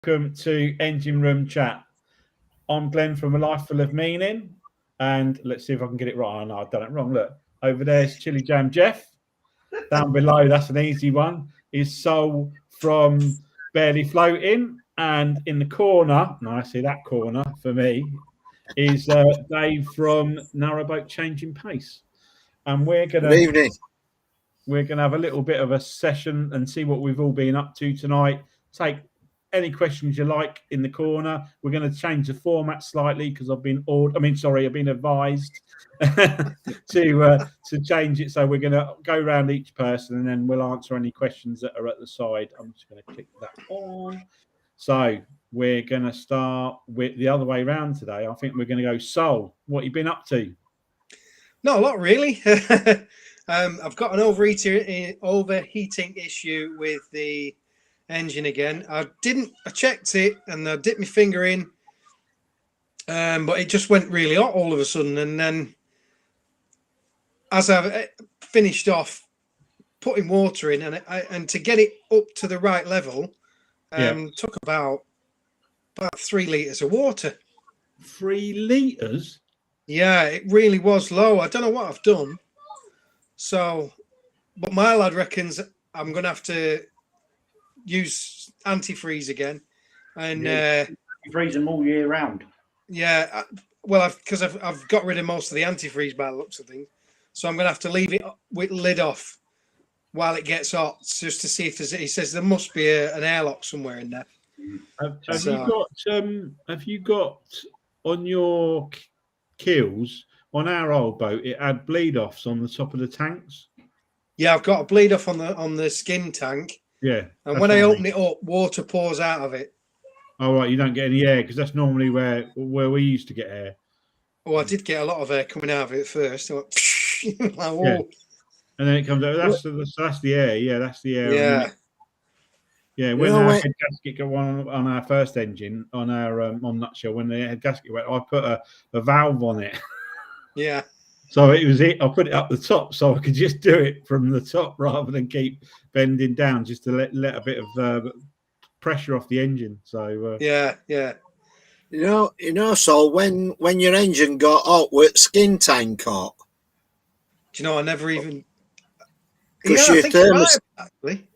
welcome to Engine Room Chat. I'm Glenn from A Life Full of Meaning, and let's see if I can get it right. Oh, no, I've done it wrong. Look, over there's Chili Jam Jeff. Down below, that's an easy one, is Saul from Barely Floating. And in the corner, no, I see that corner for me, is Dave from Narrowboat Changing Pace. And Good evening. We're going to have a little bit of a session and see what we've all been up to tonight. Take any questions you like in the corner. We're going to change the format slightly because I've been advised to change it. So we're going to go around each person and then we'll answer any questions that are at the side. I'm just going to click that on. So we're going to start with the other way around today. I think we're going to go Saul. What have you been up to? Not a lot, really. I've got an overheating issue with the engine again. I checked it and I dipped my finger in, but it just went really hot all of a sudden. And then as I've finished off putting water in, and to get it up to the right level, took about 3 litres of water. 3 litres? Yeah, it really was low. I don't know what I've done. So, but my lad reckons I'm going to have to use antifreeze again. And freeze them all year round. Yeah, well, because I've got rid of most of the antifreeze by the looks of things. So I'm going to have to leave it with lid off while it gets hot, just to see if he says there must be an airlock somewhere in there. Have you got on your keels on our old boat? It had bleed offs on the top of the tanks. Yeah, I've got a bleed off on the skin tank. Yeah, and when I open it up, water pours out of it. Oh right, you don't get any air because that's normally where we used to get air. Oh, I did get a lot of air coming out of it first. I went, like, yeah. And then it comes out. That's the air. Yeah, that's the air. Yeah. Yeah, when our head gasket got one on our first engine, on our on Nutshell, when the head gasket went, I put a valve on it. Yeah. So I put it up the top so I could just do it from the top rather than keep bending down, just to let a bit of pressure off the engine. So yeah. You know, Saul, when your engine got hot, with skin tank hot. Do you know? I never even. Because your thermostat. Actually.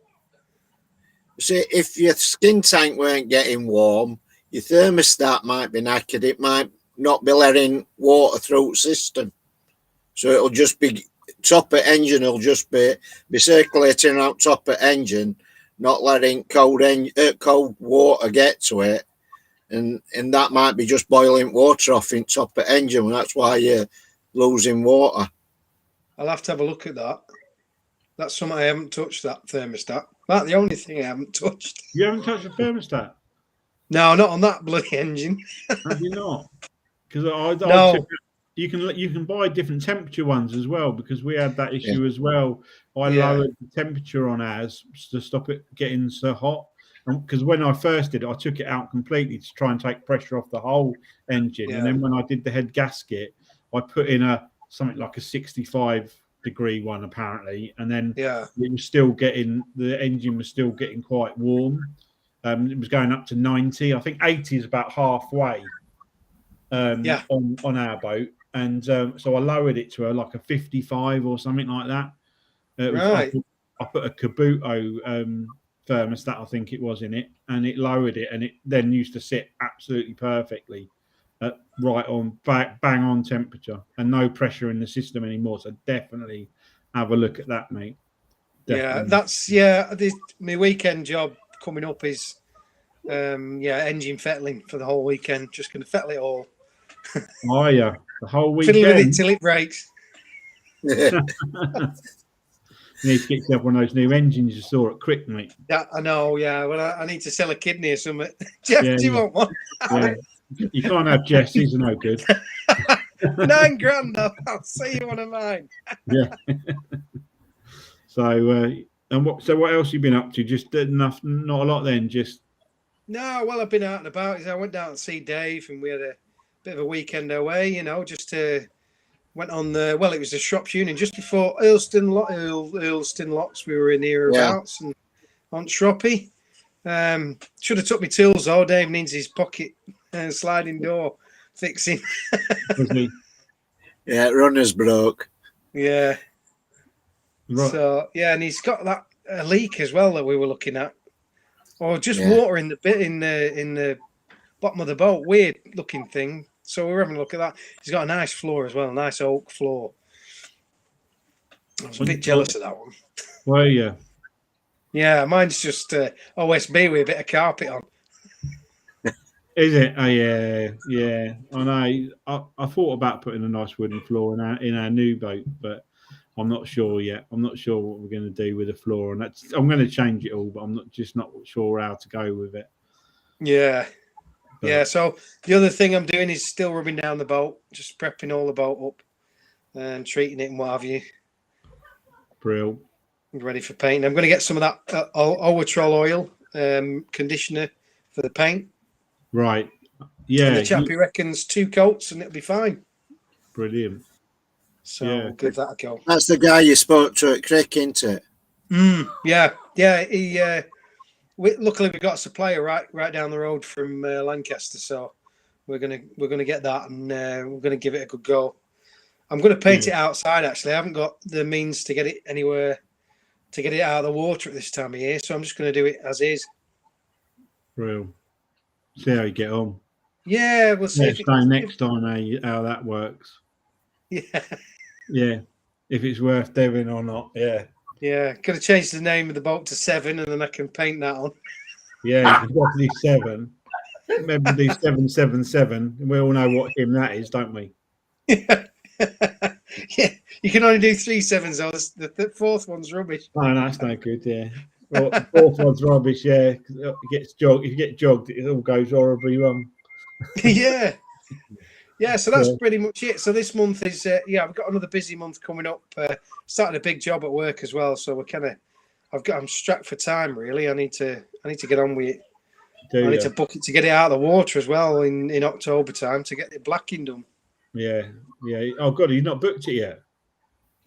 See, if your skin tank weren't getting warm, your thermostat might be knackered. It might not be letting water through the system. So it'll just be top of engine. Will just be circulating out top of engine, not letting cold water get to it, and that might be just boiling water off in top of engine. And that's why you're losing water. I'll have to have a look at that. That's something I haven't touched. That thermostat. That's the only thing I haven't touched. You haven't touched the thermostat? No, not on that bloody engine. Have you not? Because you can buy different temperature ones as well, because we had that issue as well. I lowered the temperature on ours to stop it getting so hot. Because when I first did it, I took it out completely to try and take pressure off the whole engine. Yeah. And then when I did the head gasket, I put in something like a 65-degree one apparently, and then it was still the engine was still getting quite warm. It was going up to 90. I think 80 is about halfway on our boat. And so I lowered it to like a 55 or something like that. I put a Kabuto thermostat, I think it was, in it, and it lowered it, and it then used to sit absolutely perfectly right on bang on temperature and no pressure in the system anymore. So definitely have a look at that, mate. Definitely. My weekend job coming up is engine fettling for the whole weekend. Just going to fettle it all. Oh yeah, the whole weekend. Fiddle with it till it breaks. You need to get yourself one of those new engines you saw at Crick, mate. Yeah, I know. Yeah, well, I need to sell a kidney or something. Jeff, do you want one? Yeah. You can't have Jess. These are no good. $9 grand though. I'll see you one of mine. Yeah. So, what else have you been up to? Just enough? Not a lot then. Just. No, well, I've been out and about. I went down to see Dave, and we had a bit of a weekend away. You know, just went on it was a shop tuning just before Earlston Locks. We were in hereabouts and on Shroppy. Should have took my tools though. Dave needs his pocket sliding door fixing. Yeah, runner's broke. Yeah. Right. So yeah, and he's got that leak as well that we were looking at, or just water in the bit in the bottom of the boat. Weird looking thing. So we were having a look at that. He's got a nice floor as well, a nice oak floor. I was a bit jealous of that one. Well, yeah. Yeah, mine's just OSB with a bit of carpet on. Is it? Oh, yeah. I know. I thought about putting a nice wooden floor in our new boat, but I'm not sure yet. I'm not sure what we're going to do with the floor, and I'm going to change it all, but I'm not sure how to go with it. Yeah. But, yeah. So the other thing I'm doing is still rubbing down the boat, just prepping all the boat up and treating it and what have you. Brill. Ready for paint. I'm going to get some of that Owatrol oil conditioner for the paint. Right. Yeah. And the chappie reckons 2 coats and it'll be fine. Brilliant. So we'll give that a go. That's the guy you spoke to at Crick, isn't it? Yeah. He. Luckily, we got a supplier right down the road from Lancaster, so we're gonna get that and we're gonna give it a good go. I'm gonna paint it outside. Actually, I haven't got the means to get it anywhere to get it out of the water at this time of year, so I'm just gonna do it as is. Real. See how you get on. Yeah, we'll see. Next time how that works. Yeah. Yeah. If it's worth doing or not. Yeah. Yeah. Got to change the name of the boat to 7, and then I can paint that on. Yeah, you've got to do 7. Remember to do 777. We all know what hymn that is, don't we? Yeah. Yeah. You can only do 3 sevens, though. The fourth one's rubbish. Oh, that's no good. Yeah. Well, the fourth one's rubbish. Yeah. It gets jogged. If you get jogged, it all goes horribly wrong. Yeah. Yeah, so that's pretty much it. So this month is, I've got another busy month coming up. Started a big job at work as well, so I'm strapped for time really. I need to get on with it. I need to book it to get it out of the water as well in October time to get the blacking done. Yeah. Oh God, you've not booked it yet?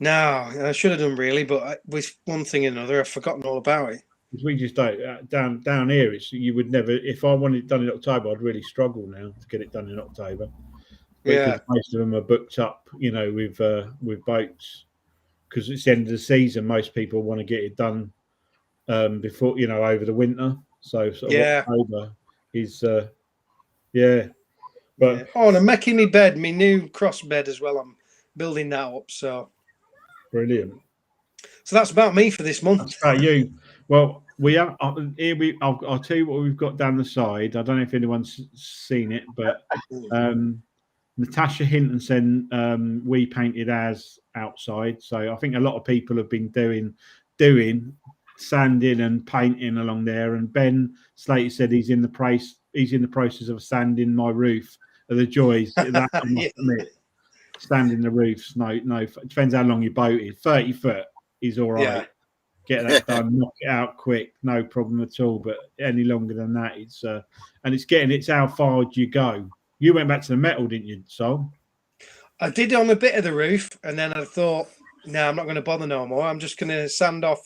No, I should have done really, but with one thing and another, I've forgotten all about it. Because we just don't down here. You would never. If I wanted it done in October, I'd really struggle now to get it done in October. Because most of them are booked up, with boats. Because it's the end of the season, most people want to get it done before, over the winter. So October is, But and I'm making my bed, my new cross bed as well. I'm building that up. So brilliant. So that's about me for this month. That's about you. Well, we have here. I'll tell you what we've got down the side. I don't know if anyone's seen it, but. Natasha Hinton said we painted ours outside, so I think a lot of people have been doing sanding and painting along there. And Ben Slater said he's in the process of sanding my roof. The joys that I must admit, sanding the roofs. No, it depends how long your boat is. 30 foot is all right. Yeah. Get that done, knock it out quick, no problem at all. But any longer than that, it's how far do you go? You went back to the metal, didn't you, Saul? I did on a bit of the roof, and then I thought, no, I'm not going to bother no more. I'm just going to sand off,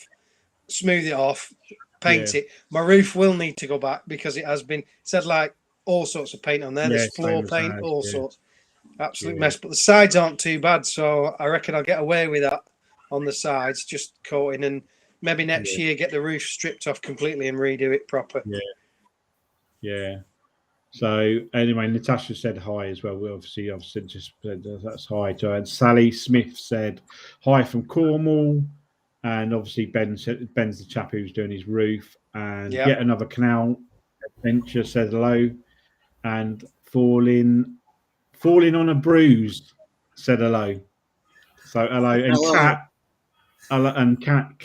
smooth it off, paint it. My roof will need to go back because it has been said like all sorts of paint on there. There's floor paint, all sorts. Absolute mess. But the sides aren't too bad, so I reckon I'll get away with that on the sides, just coating, and maybe next year get the roof stripped off completely and redo it proper. Yeah. So anyway, Natasha said hi as well. I've just said that's hi to her. And Sally Smith said hi from Cornwall, and obviously Ben's the chap who's doing his roof. And yet another canal adventure said hello, and falling on a bruise said hello. So hello, and Cat.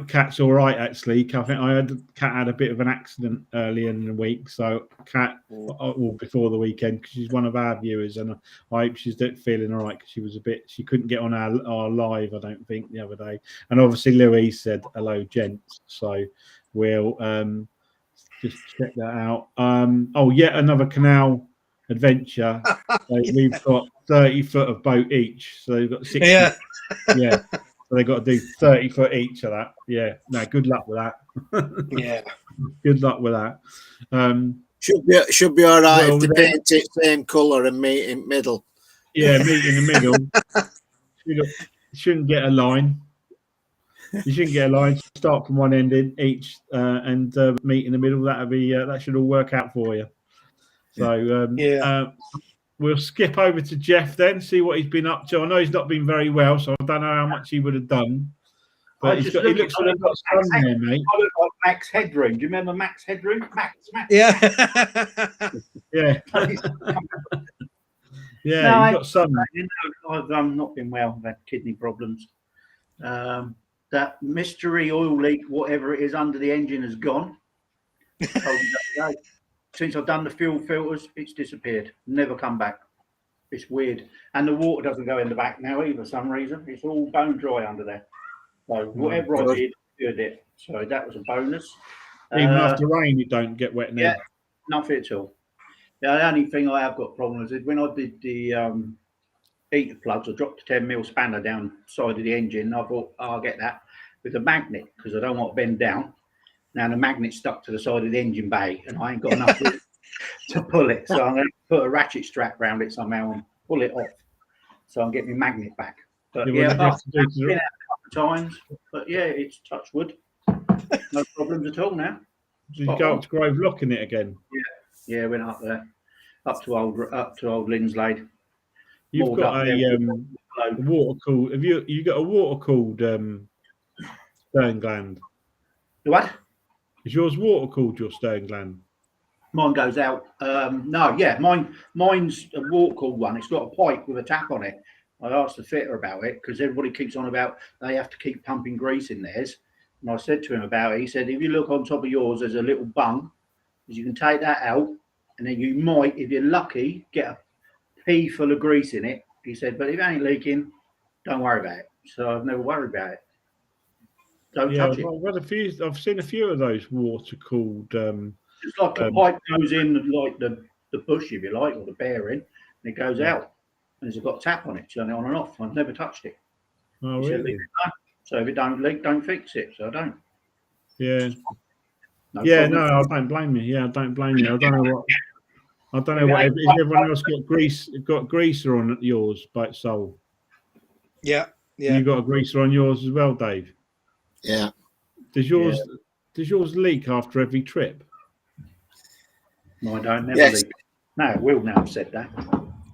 Cat's all right actually. I think Cat had a bit of an accident earlier in the week, so Cat, before the weekend, because she's one of our viewers, and I hope she's feeling all right because she couldn't get on our live, I don't think, the other day. And obviously Louise said hello, gents. So we'll just check that out. Yet another canal adventure. So we've got 30 foot of boat each, so they've got 60. Yeah. So they've got to do 30 foot each of that. Yeah. No, good luck with that. Yeah. Good luck with that. Should be all right well, if they paint it same colour and meet in middle. Yeah, meet in the middle. Shouldn't get a line. You shouldn't get a line. Start from one end in each and meet in the middle. That'll be that should all work out for you. So we'll skip over to Jeff then, see what he's been up to. I know he's not been very well, so I don't know how much he would have done. But he looks like he's got sun there, mate. I look like Max Headroom. Do you remember Max Headroom? Max. Yeah. Yeah. Yeah, No, you've got sun. I've not been well. I've had kidney problems. That mystery oil leak, whatever it is under the engine, has gone. Since I've done the fuel filters, it's disappeared. Never come back. It's weird. And the water doesn't go in the back now either for some reason. It's all bone dry under there. So whatever I did, did it. So that was a bonus. Even after rain, you don't get wet now. Yeah, nothing at all. The only thing I have got problems is when I did the heater plugs, I dropped a 10mm spanner down side of the engine. I thought, I'll get that with a magnet because I don't want to bend down. Now the magnet's stuck to the side of the engine bay and I ain't got enough to pull it. So I'm going to put a ratchet strap around it somehow and pull it off. So I'll get my magnet back. But I've been out a couple of times. But yeah, it's touch wood. No problems at all now. Did you go up to Grove Lock in it again? Yeah, went up there, up to old Linslade. You've got a water cooled. Have you got a water cooled stern gland? What? Is yours water cooled? Your stern gland? Mine goes out. No, yeah, mine's a water cooled one. It's got a pipe with a tap on it. I asked the fitter about it because everybody keeps on about they have to keep pumping grease in theirs. And I said to him about it. He said, if you look on top of yours, there's a little bung. You can take that out, and then you might, if you're lucky, get a pea full of grease in it. He said, but if it ain't leaking, don't worry about it. So I've never worried about it. Don't touch it. I've seen a few of those water cooled. It's like a pipe goes in, like the bush, if you like, or the bearing, and it goes out. And it's got a tap on it, turn it on and off. I've never touched it. Oh, really? So if it don't leak, don't fix it. So I don't. Yeah. No, I don't blame you. Yeah, I don't blame you. I don't know what. Is everyone else got greaser on yours, but Saul? Yeah. You got a greaser on yours as well, Dave? Yeah. Does yours leak after every trip? Mine don't never leak. No, it will now. I've said that.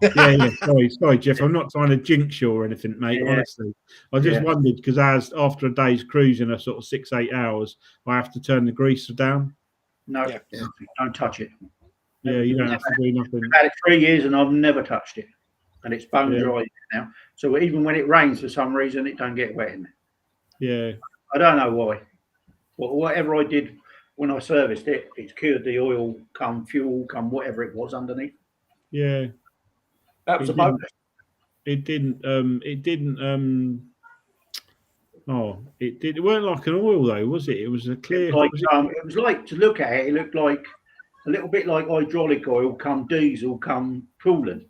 Yeah. Sorry, Jeff. I'm not trying to jinx you or anything, mate. Yeah. Honestly, I just wondered because after a day's cruising, a sort of 6-8 hours, I have to turn the greaser down. No, don't touch it. Yeah, you don't have to do nothing. I've had it 3 years and I've never touched it, and it's bone dry now. So even when it rains, for some reason, it don't get wet in there. Yeah, I don't know why. But whatever I did when I serviced it, it's cured the oil, fuel, whatever it was underneath. Yeah. That was a bonus. It didn't. It weren't like an oil though, was it? It was a clear. It was like to look at it. It looked like a little bit like hydraulic oil, diesel, coolant,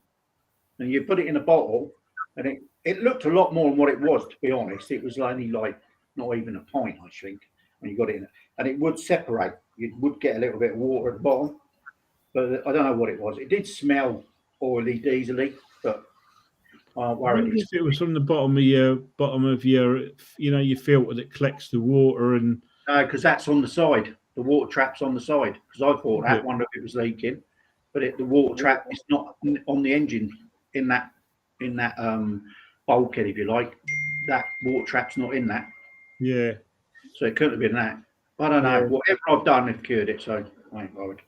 and you put it in a bottle, and it looked a lot more than what it was. To be honest, it was only like not even a pint, I think, when you got it in, and it would separate. You would get a little bit of water at the bottom, but I don't know what it was. It did smell oily, diesely, but I worried. If it was from the bottom of your your filter that collects the water and no, because that's on the side. The water trap's on the side. Because I thought that one of it was leaking, but the water trap is not on the engine in that bulkhead, if you like. That water trap's not in that. Yeah. So it couldn't have been that. I don't know. Whatever I've done, I've cured it. So I ain't worried.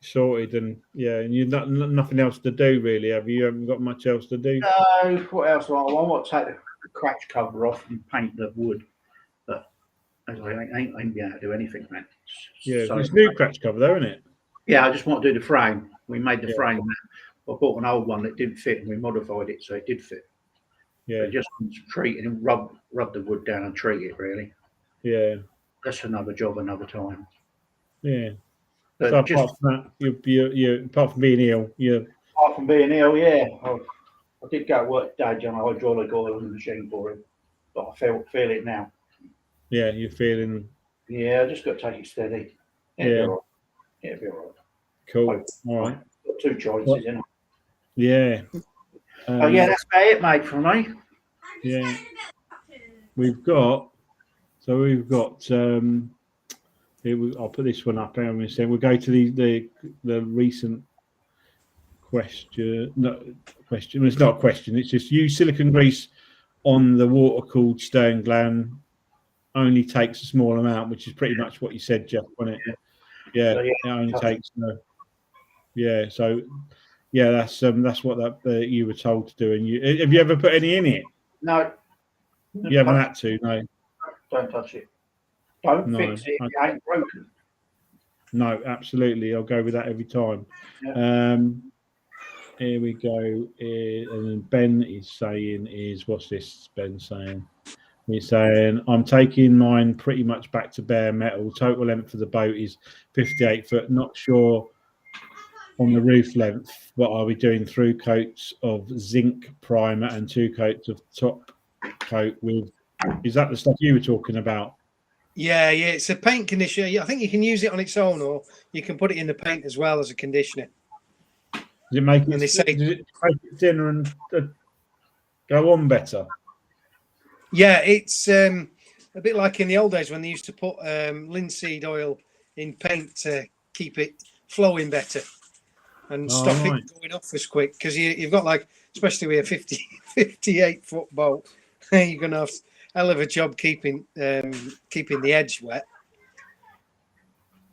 Sorted and you've nothing else to do really, have you? You haven't got much else to do. No, what else? I want to take the crash cover off and paint the wood, but I ain't being able to do anything, man. It's new crash cover though, isn't it? Yeah, I just want to do the frame. We made the frame. I bought an old one that didn't fit, and we modified it so it did fit. Yeah, but just treat it and rub the wood down and treat it really. Yeah, that's another job, another time. Yeah. But so apart from that, you apart from being ill, apart from being ill, I did go to work today on a hydraulic oil machine for him, but I feel it now. Yeah, you're feeling. Yeah, I just got to take it steady. It'll be all right. Cool. All right. Got 2 choices, isn't it? Yeah. Oh yeah, that's about it, mate, for me. Yeah. We've got. I'll put this one up. We'll go to the recent question. No question. It's not a question. It's just use silicon grease on the water-cooled stern gland. Only takes a small amount, which is pretty much what you said, Jeff, wasn't it? Yeah. So, it only takes. Yeah. So, yeah, that's what you were told to do. And have you ever put any in it? No. You haven't had to. No. Don't touch it. Don't fix it. It ain't broken. No, absolutely. I'll go with that every time. Yeah. Here we go. And then Ben is saying, what's this Ben saying? He's saying, I'm taking mine pretty much back to bare metal. Total length of the boat is 58 foot. Not sure on the roof length. What are we doing? Through coats of zinc primer and 2 coats of top coat with. Is that the stuff you were talking about? Yeah. It's a paint conditioner. I think you can use it on its own, or you can put it in the paint as well as a conditioner. Does it make it thinner and go on better? Yeah, it's a bit like in the old days when they used to put linseed oil in paint to keep it flowing better and stop it going off as quick. Because you've got, like, especially with a 58 foot boat, you're going to have a hell of a job keeping the edge wet.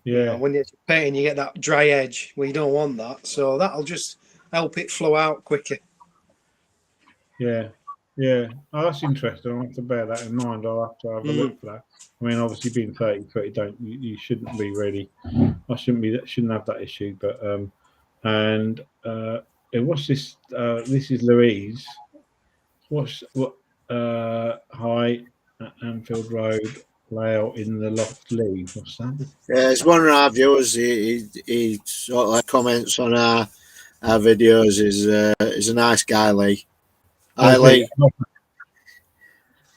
Yeah. You know, when you're painting, you get that dry edge. Well, you don't want that. So that'll just help it flow out quicker. Yeah. Yeah. Oh, that's interesting. I'll have to bear that in mind. I'll have to have a look for that. I mean, obviously being 30 foot, you shouldn't be really. Shouldn't have that issue. But what's this? This is Louise. Hi at Anfield Road layout in the loft lead. What's that? Yeah, it's one of our viewers. He sort of like comments on our videos. He's a nice guy, Lee. Hi, Lee.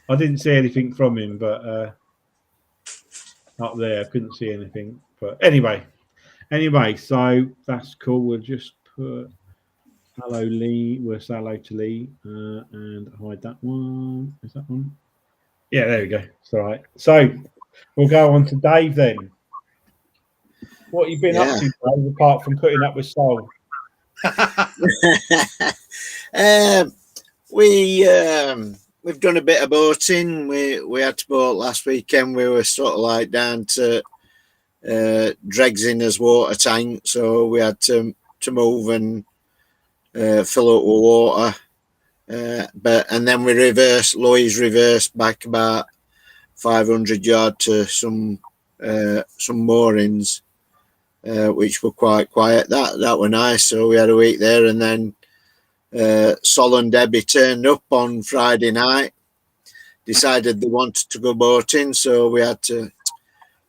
I didn't see anything from him, but up there I couldn't see anything. But anyway, so that's cool. We'll just put hello Lee. We'll say hello to Lee and hide that one. Is that one? Yeah, there we go. It's all right. So we'll go on to Dave then. What have you been up to, Dave, apart from putting up with Saul? We've done a bit of boating. We had to boat last weekend. We were sort of like down to dregsing as water tank, so we had to move and fill up with water. And then we Louise reversed back about 500 yards to some moorings, which were quite quiet. That were nice. So we had a week there, and then Sol and Debbie turned up on Friday night, decided they wanted to go boating, so we had to.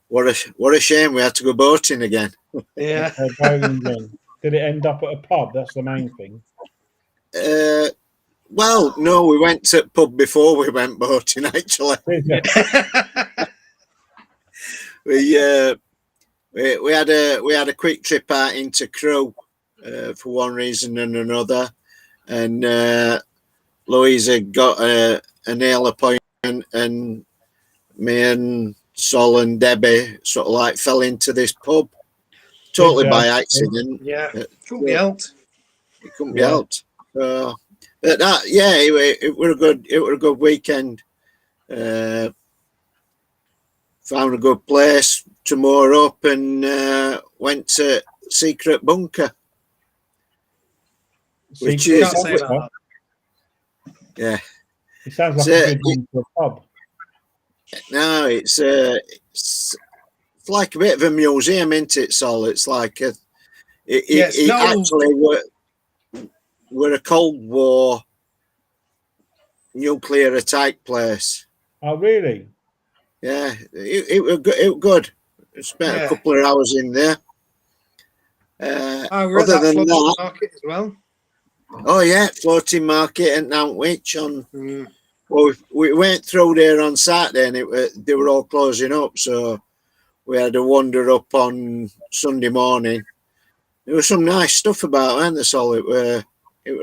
What a shame we had to go boating again. Yeah. Did it end up at a pub? That's the main thing. Well, no, we went to the pub before we went boating, actually. we had a quick trip out into Crewe for one reason and another, and Louisa got a nail appointment, and me and Sol and Debbie sort of like fell into this pub totally by accident. Yeah, it couldn't be helped. It couldn't be helped. But that, it were a good weekend. Found a good place to moor up, and went to Secret Bunker. Which is, yeah. It sounds like a good one for a pub. No, it's like a bit of a museum, isn't it, Sol? It's like it actually were a Cold War nuclear attack place. Oh, really? Yeah, it was good. I spent a couple of hours in there. We're at that floating market as well. Oh yeah, floating market at Nantwich on. Well, we went through there on Saturday, and they were all closing up. So we had a wander up on Sunday morning. There was some nice stuff about, weren't there, Sol? It were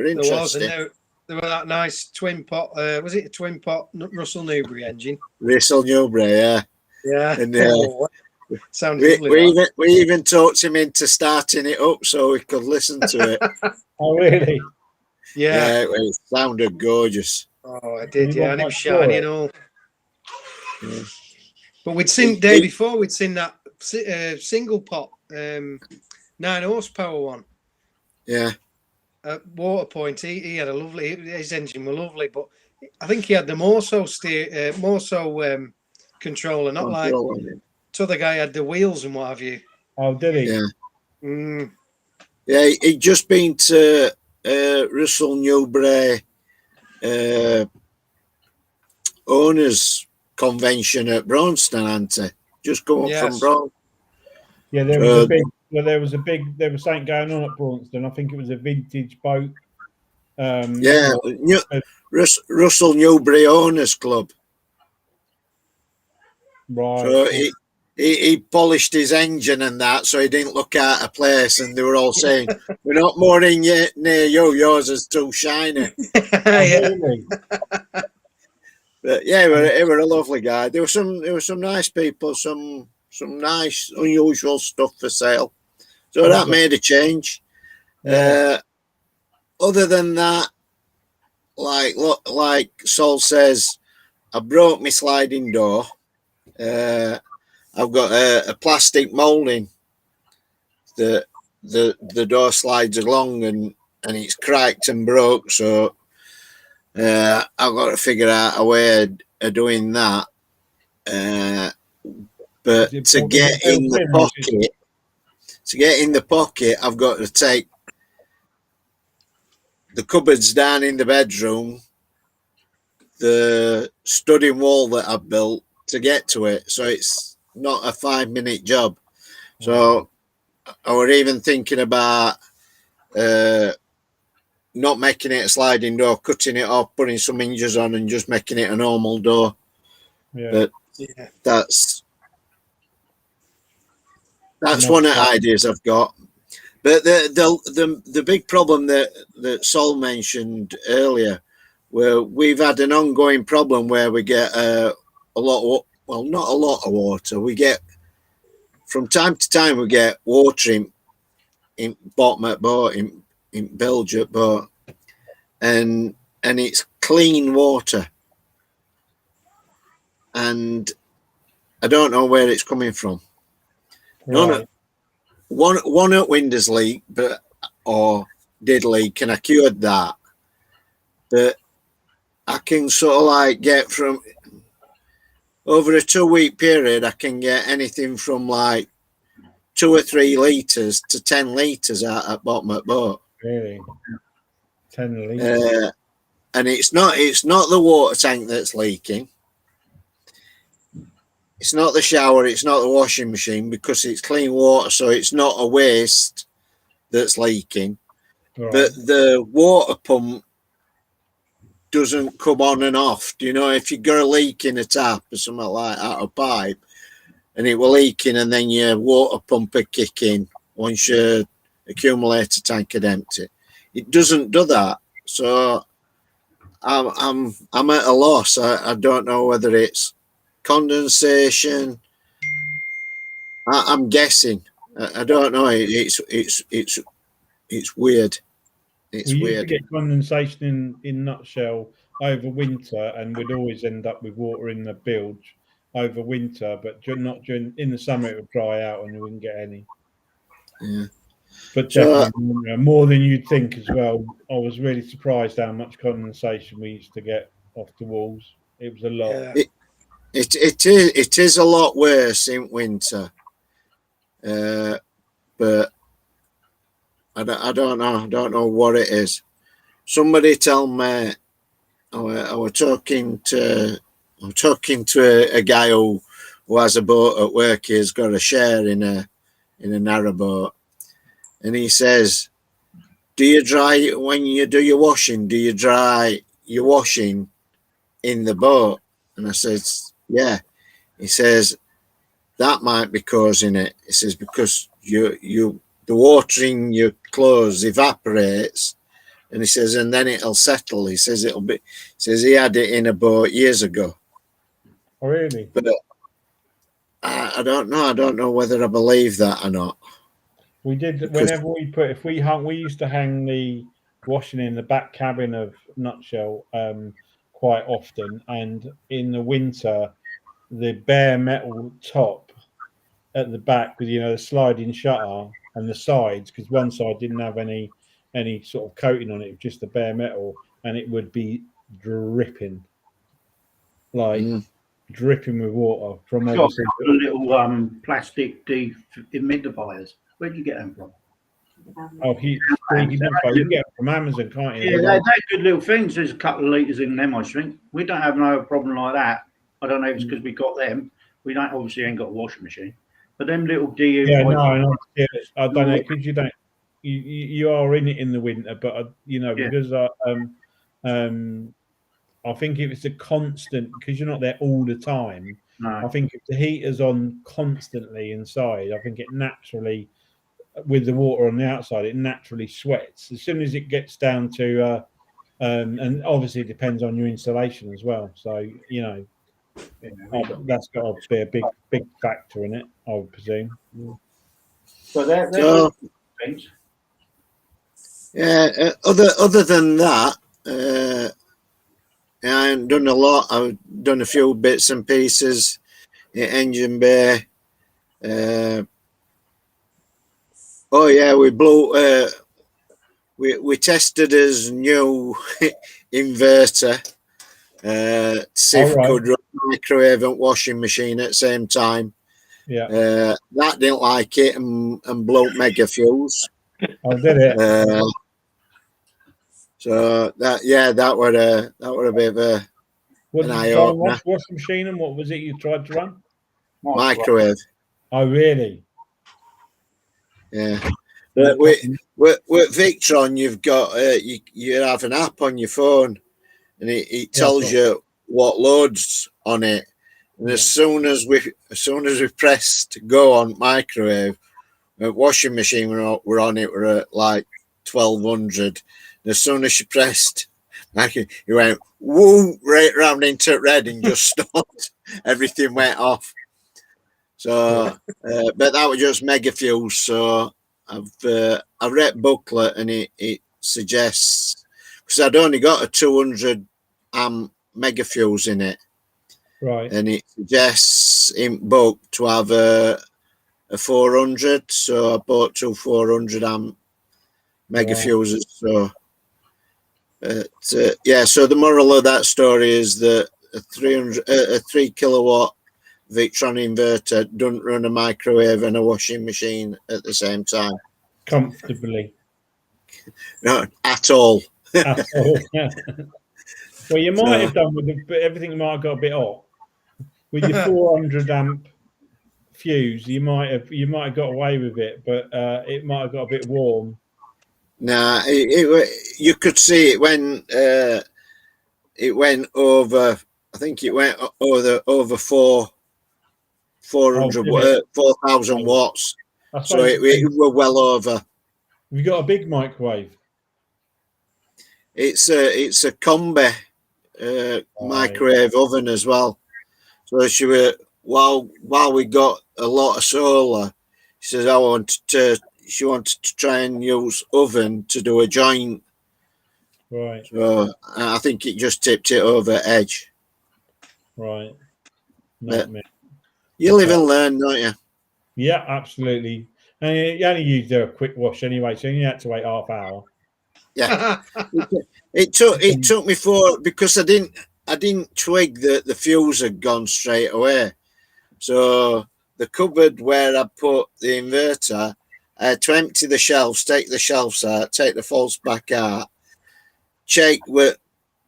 interesting. There were that nice twin pot. Was it a twin pot Russell Newbury engine? Russell Newbury, yeah. Yeah. And sounds we even talked him into starting it up so we could listen to it. Oh, really? Yeah. It sounded gorgeous. Oh, it did, yeah. And it was shiny and all. Yeah. But we'd seen day before, we'd seen that single pot 9 horsepower one. Yeah. At Water Point, he had a lovely. His engine were lovely, but I think he had the more so controller, not like the other guy had the wheels and what have you. Oh, did he? Yeah. Yeah, he'd just been to Russell Newbury owners convention at Braunston, hadn't he? Just come up from Braunston. Yeah, there was a big. There was something going on at Braunston. I think it was a vintage boat. Russell Newbury Owners Club. Right. So he polished his engine and that, so he didn't look out of place. And they were all saying, "We're not mooring near you. Yours is too shiny." But yeah, he were a lovely guy. There were some nice people, some nice unusual stuff for sale. So that made a change. Other than that, like Saul says, I broke my sliding door. I've got a plastic molding that the door slides along and it's cracked and broke. So I've got to figure out a way of doing that. But to get in the pocket, I've got to take the cupboards down in the bedroom, the studding wall that I've built to get to it. So it's not a 5-minute job. So I were even thinking about not making it a sliding door, cutting it off, putting some hinges on and just making it a normal door. Yeah. But that's one of the ideas I've got. But the big problem that Saul mentioned earlier, where we've had an ongoing problem where we get a lot of, well, not a lot of water. We get, from time to time, we get water in bottom at boat, in bilge at boat, and it's clean water. And I don't know where it's coming from. Right. One at windows leak, or did leak, and I cured that. But I can sort of like get from over a 2-week period, I can get anything from like 2 or 3 litres to 10 litres out at bottom at boat. Really? 10 litres. And it's not the water tank that's leaking. It's not the shower, it's not the washing machine, because it's clean water, so it's not a waste that's leaking. Right. But the water pump doesn't come on and off. Do you know, if you got a leak in a tap or something like that, a pipe, and it will leaking, and then your water pump will kick in once your accumulator tank had empty. It doesn't do that. So I'm at a loss. I don't know whether it's condensation. I'm guessing. I don't know. It's weird. It's weird. Used to get condensation in nutshell over winter, and we'd always end up with water in the bilge over winter, but not during in the summer it would dry out and we wouldn't get any. Yeah. But definitely more than you'd think as well. I was really surprised how much condensation we used to get off the walls. It was a lot. Yeah. It is a lot worse in winter, but I don't know what it is. Somebody tell me. I was talking to a guy who has a boat at work. He's got a share in a narrowboat, and he says, "Do you dry when you do your washing? Do you dry your washing in the boat?" And I says, "Yeah." He says, that might be causing it. He says because the water in your clothes evaporates, and he says, and then it'll settle. He says it'll be. He says he had it in a boat years ago. Oh, really? But I don't know. I don't know whether I believe that or not. We did whenever we put if we hung. We used to hang the washing in the back cabin of Nutshell quite often, and in the winter, the bare metal top at the back with the sliding shutter and the sides, because one side didn't have any sort of coating on it, just the bare metal, and it would be dripping, like dripping with water from obviously the little plastic dehumidifiers. Where do you get them from? Oh, you can get them from Amazon, can't you? Yeah, they're good little things. There's a couple of litres in them, I think. We don't have no problem like that. I don't know if it's because we got them. We don't obviously ain't got a washing machine, but them little dehumidifiers. Yeah, no, I don't know because you don't. You are in it in the winter, but because I think if it's a constant, because you're not there all the time. No. I think if the heater's on constantly inside, I think it naturally, with the water on the outside, it naturally sweats. As soon as it gets down to, and obviously it depends on your installation as well. So that's got to be a big factor in it, I would presume. So they're things. Yeah. Other than that, I haven't done a lot. I've done a few bits and pieces in engine bay. Oh yeah, we blew. We tested his new inverter to see if we could run microwave and washing machine at the same time. Yeah. That didn't like it and blew mega fuse. Oh, did it? So that were a bit of a what an did eye you try opener. washing machine, and what was it you tried to run? Microwave. Oh, really? Yeah. But with Victron, you've got you have an app on your phone, and it tells you what loads on it. And as soon as we pressed go on microwave, the washing machine we're on it, we're at like 1200. And as soon as she pressed, it went woo right round into red and just stopped. Everything went off. So, but that was just mega fuse. So I've read booklet and it suggests, because I'd only got a 200 amp mega fuse in it, right? And it suggests in book to have a 400. So I bought two 400 amp mega fuses. So so the moral of that story is that a 3 kilowatt Victron inverter doesn't run a microwave and a washing machine at the same time. Comfortably. No, at all. At all. Yeah. Well, you might have done but everything might have got a bit hot. With your 400 amp fuse, you might have got away with it, but it might have got a bit warm. Nah, you could see it when it went over. I think it went over 4,000 watts. So it were well over. Have you got a big microwave? It's a combi microwave oven as well. So she were while we got a lot of solar, she says she wanted to try and use oven to do a joint. Right. So I think it just tipped it over edge. Right. You live and learn, don't you? Yeah, absolutely. And you only used a quick wash anyway, so you had to wait half hour. Yeah. it took me because I didn't twig that the fuse had gone straight away. So the cupboard where I put the inverter, I had to empty the shelves, take the shelves out, take the false back out, check with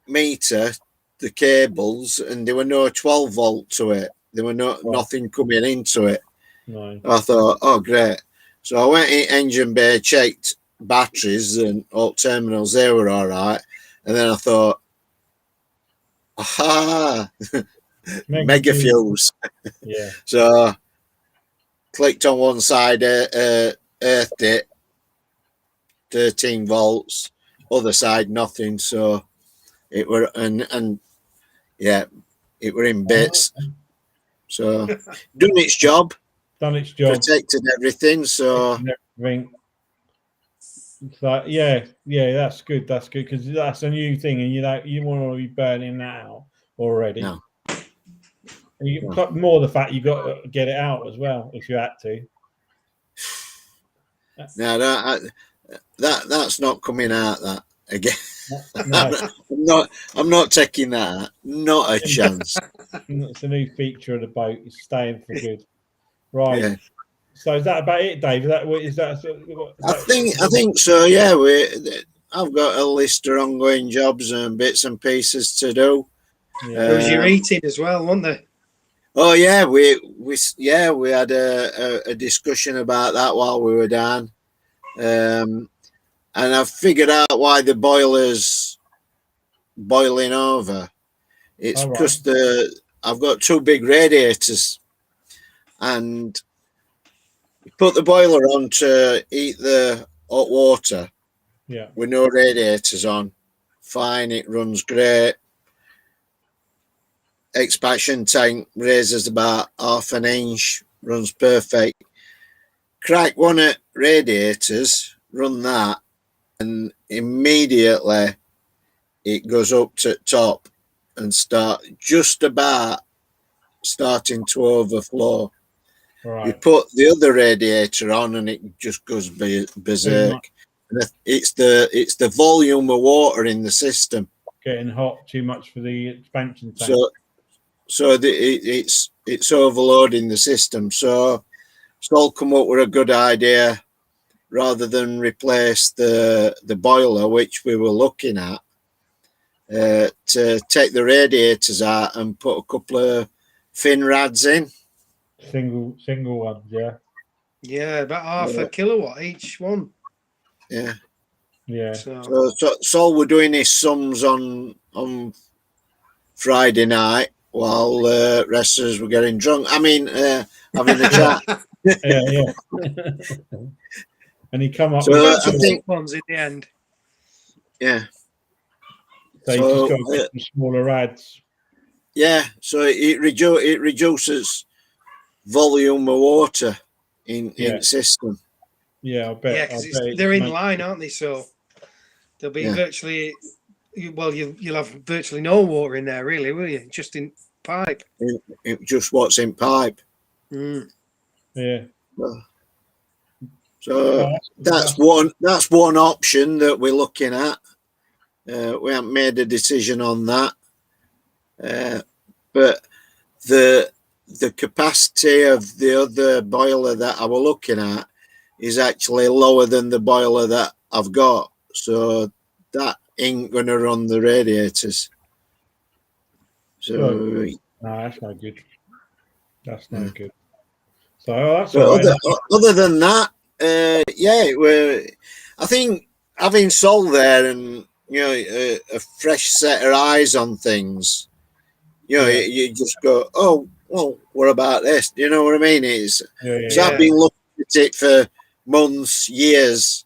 meter the cables, and there were no 12 volt to it. There were nothing coming into it. No. I thought, oh great. So I went in engine bay, checked batteries and all terminals, they were all right. And then I thought, aha, mega fuse. Yeah. So clicked on one side, earthed it, 13 volts, other side nothing. So it were and yeah, it were in bits. So doing its job, protected everything. So everything. So yeah, that's good. That's good because that's a new thing, and you want to be burning that out already. No. More the fact you got to get it out as well if you had to. No, that's not coming out. That again. No. I'm not taking that out. Not a chance. It's a new feature of the boat. It's staying for good. Right. Yeah. So is that about it, Dave? I think so. Yeah, I've got a list of ongoing jobs and bits and pieces to do. Yeah. There was your eating as well, wasn't there? Oh yeah, we had a discussion about that while we were down, and I've figured out why the boiler's boiling over. It's because I've got two big radiators, and you put the boiler on to heat the hot water. Yeah. With no radiators on, fine. It runs great. Expansion tank raises about 1/2 inch, runs perfect. Crack one of radiators, run that, and immediately it goes up to top and just about starting to overflow. Right. You put the other radiator on and it just goes berserk. And it's the volume of water in the system getting hot, too much for the expansion tank. So it's overloading the system. So Saul come up with a good idea, rather than replace the boiler, which we were looking at, to take the radiators out and put a couple of fin rads in. Single ones, yeah. Yeah, about 1/2 kilowatt each one. Yeah. Yeah. So Saul were doing his sums on Friday night while rest of us were getting drunk. I mean, having a chat. Yeah. And he come up with I think ones in the end. Yeah. So you just got to get some smaller rads. Yeah, so it reduces volume of water in the system. Yeah, I bet. Yeah, because they're in line, aren't they? So there'll be virtually, you'll have virtually no water in there, really, will you? Just in pipe. Just what's in pipe. Mm. Yeah. So that's one option that we're looking at. We haven't made a decision on that, but the capacity of the other boiler that I was looking at is actually lower than the boiler that I've got, so that ain't going to run the radiators. So no, that's no good. That's no good. So that's all right. Other than that, I think having Saul there and a fresh set of eyes on things, you just go, oh well, what about this? Do you know what I mean? I've been looking at it for months, years,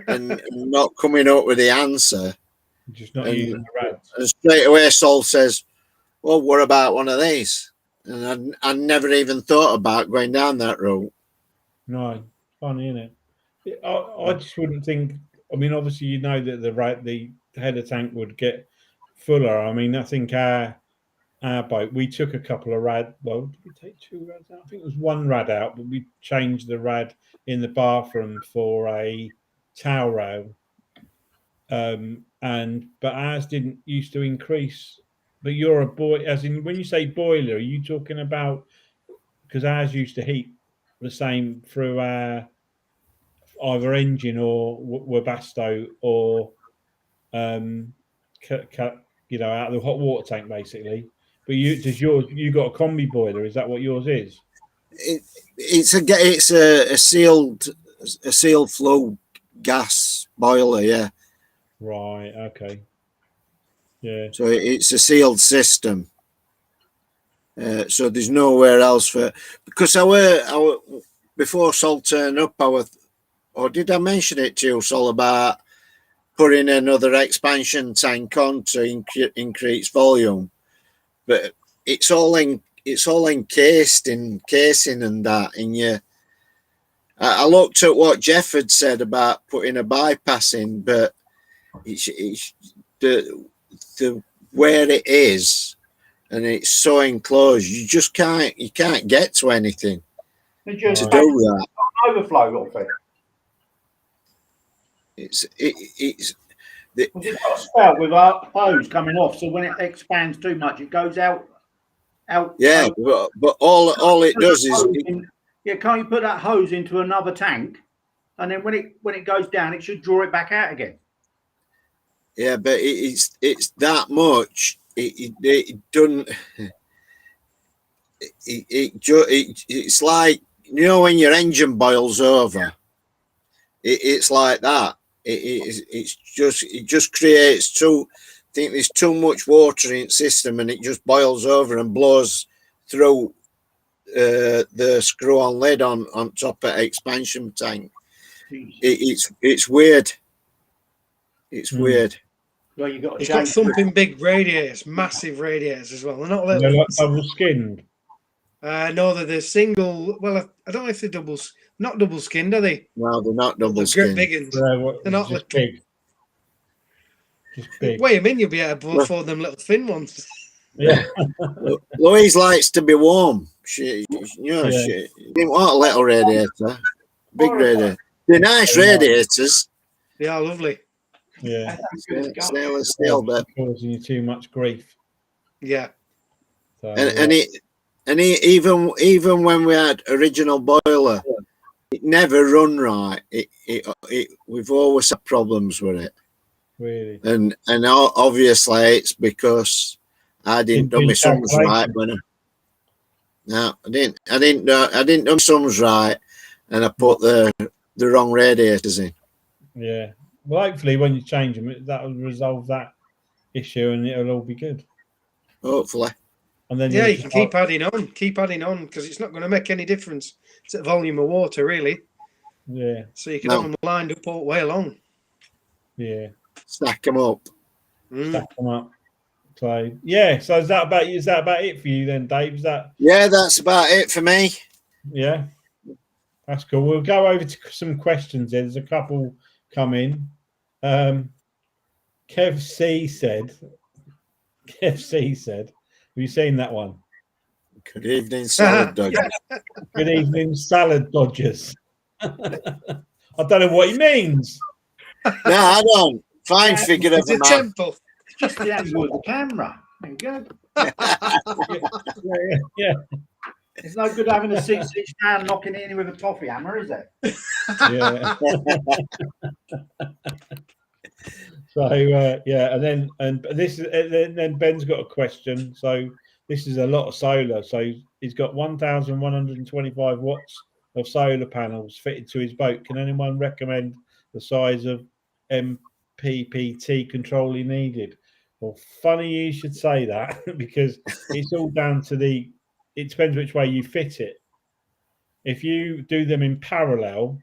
and not coming up with the answer. Just not using the rads. And straight away, Saul says, "Well, what about one of these?" And I never even thought about going down that route. No, funny, isn't it? I just wouldn't think. I mean, obviously, that the header tank would get fuller. I mean, I think our boat, we took a couple of rad. Well, did we take 2 rads out? I think it was 1 rad out, but we changed the rad in the bathroom for a towel rail. But ours didn't used to increase. But you're a boy, as in when you say boiler, are you talking about, because ours used to heat the same through our either engine or Webasto or out of the hot water tank basically. But you got a combi boiler? Is that what yours is? It's a sealed flow gas boiler, yeah. Right. Okay. Yeah. So it's a sealed system. So there's nowhere else because before Sol turned up, or did I mention it to you, Sol, about putting another expansion tank on to increase volume? But it's all encased in casing and that. And I looked at what Jeff had said about putting a bypass in, but it's the where it is, and it's so enclosed, you just can't get to anything to do that. Overflow off it. It's got a spout with a hose coming off, so when it expands too much, it goes out. Yeah, but all it does is can't you put that hose into another tank, and then when it goes down, it should draw it back out again? Yeah, but it's that much. It doesn't. It's like, you know, when your engine boils over. It's like that. It just creates too. I think there's too much water in the system, and it just boils over and blows through the screw-on lid on top of expansion tank. It's weird. It's weird. Well, it's got thumping big radiators, massive radiators as well. They're not little. They're like double skinned. No, they're single. Well, I don't know if they're not double skinned, are they? No, they're not double skinned. Big ones. They're not little. Big. Just big. What do you mean you'll be able to afford them little thin ones? Yeah. Louise likes to be warm. She didn't want a little radiator. Big radiator. They're nice radiators. They are lovely. Yeah. Stainless steel, but causing you too much grief. Yeah. So, even when we had original boiler, it never run right. We've always had problems with it. Really. And obviously it's because I didn't do my sums right when I didn't do my sums right, and I put the wrong radiators in. Yeah. Well, hopefully when you change them, that will resolve that issue, and it'll all be good. Hopefully. And then you can keep adding on, because it's not going to make any difference to the volume of water, really. Yeah. So you can have them lined up all the way along. Yeah. Stack them up. Stack them up. So yeah. So is that about it for you then, Dave? Yeah, that's about it for me. Yeah. That's cool. We'll go over to some questions. There's a couple come in. Kev C said, have you seen that one? Good evening, salad dodgers. Good evening, salad dodgers. I don't know what he means. No, I don't. Fine figure of a man. Temple. It's just the angle of the camera. There you go. Yeah. It's no good having a 6-inch man knocking in with a toffee hammer, is it? Yeah. So and then Ben's got a question. So this is a lot of solar. So he's got 1,125 watts of solar panels fitted to his boat. Can anyone recommend the size of MPPT control he needed? Well, funny you should say that, because it's all down to it depends which way you fit it. If you do them in parallel,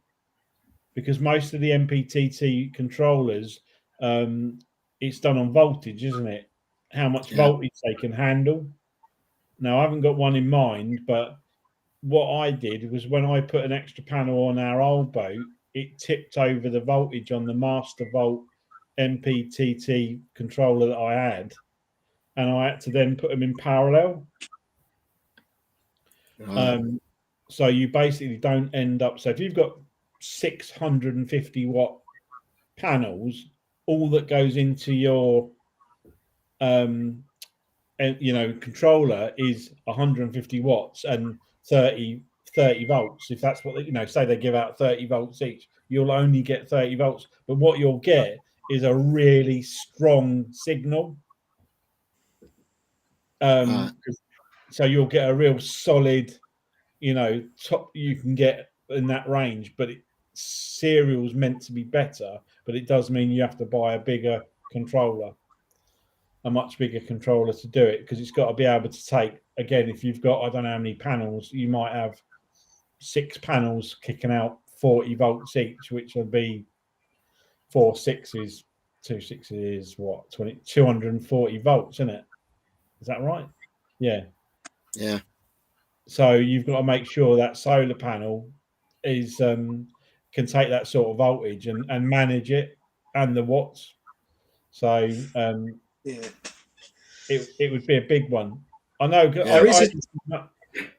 because most of the MPPT controllers, it's done on voltage, isn't it? How much voltage they can handle. Now, I haven't got one in mind, but what I did was when I put an extra panel on our old boat, it tipped over the voltage on the master volt MPPT controller that I had, and I had to then put them in parallel. So you basically don't end up. So if you've got 650 watt panels, all that goes into your controller is 150 watts and 30 volts. If that's what say they give out 30 volts each, you'll only get 30 volts. But what you'll get is a really strong signal. So you'll get a real solid, top you can get in that range. But serial's meant to be better, but it does mean you have to buy a much bigger controller to do it, because it's got to be able to take, again, if you've got, I don't know how many panels, you might have 6 panels kicking out 40 volts each, which would be 4 6s. 2 6s is what, 240 volts, isn't it? Is that right? Yeah. Yeah. So you've got to make sure that solar panel is can take that sort of voltage and manage it and the watts. So it would be a big one. I know. I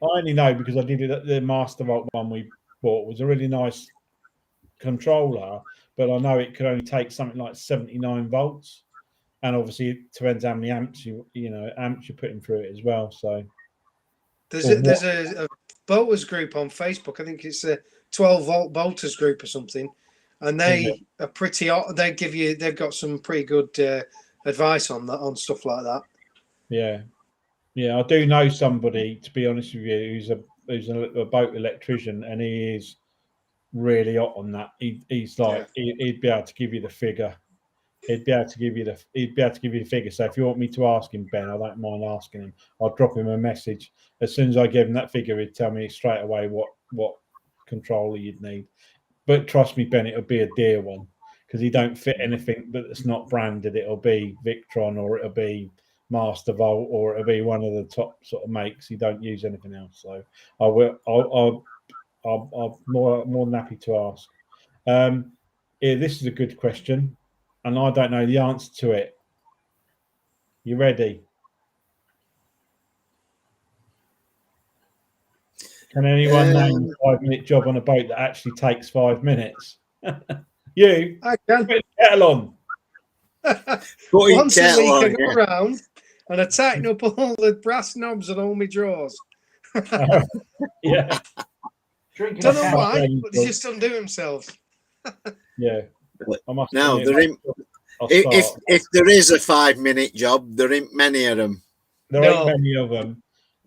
only know because I did it at the Master Volt one we bought. It was a really nice controller, but I know it could only take something like 79 volts, and obviously it depends how many amps amps you're putting through it as well. So there's a bolters group on Facebook. I think it's a 12-volt bolters group or something, and they are pretty. They've got some pretty good advice on that, on stuff like that. Yeah, I do know somebody, to be honest with you, who's a boat electrician, and he is really hot on that. He's like he'd be able to give you the figure. He'd be able to give you the figure. So if you want me to ask him, Ben, I don't mind asking him. I'll drop him a message. As soon as I give him that figure, he'd tell me straight away what controller you'd need. But trust me, Ben, it'll be a dear one because he don't fit anything that's not branded. It'll be Victron, or it'll be Master Volt, or it'll be one of the top sort of makes. He don't use anything else. So I'm more than happy to ask. This is a good question, and I don't know the answer to it. You ready? Can anyone name a 5-minute job on a boat that actually takes 5 minutes? You? I can. Put the kettle on. Once a week I go around and I tighten up all the brass knobs on all my drawers. Yeah. Don't know why, but they just undo themselves. Yeah. Now, if there is a 5-minute job, there ain't many of them. There ain't many of them.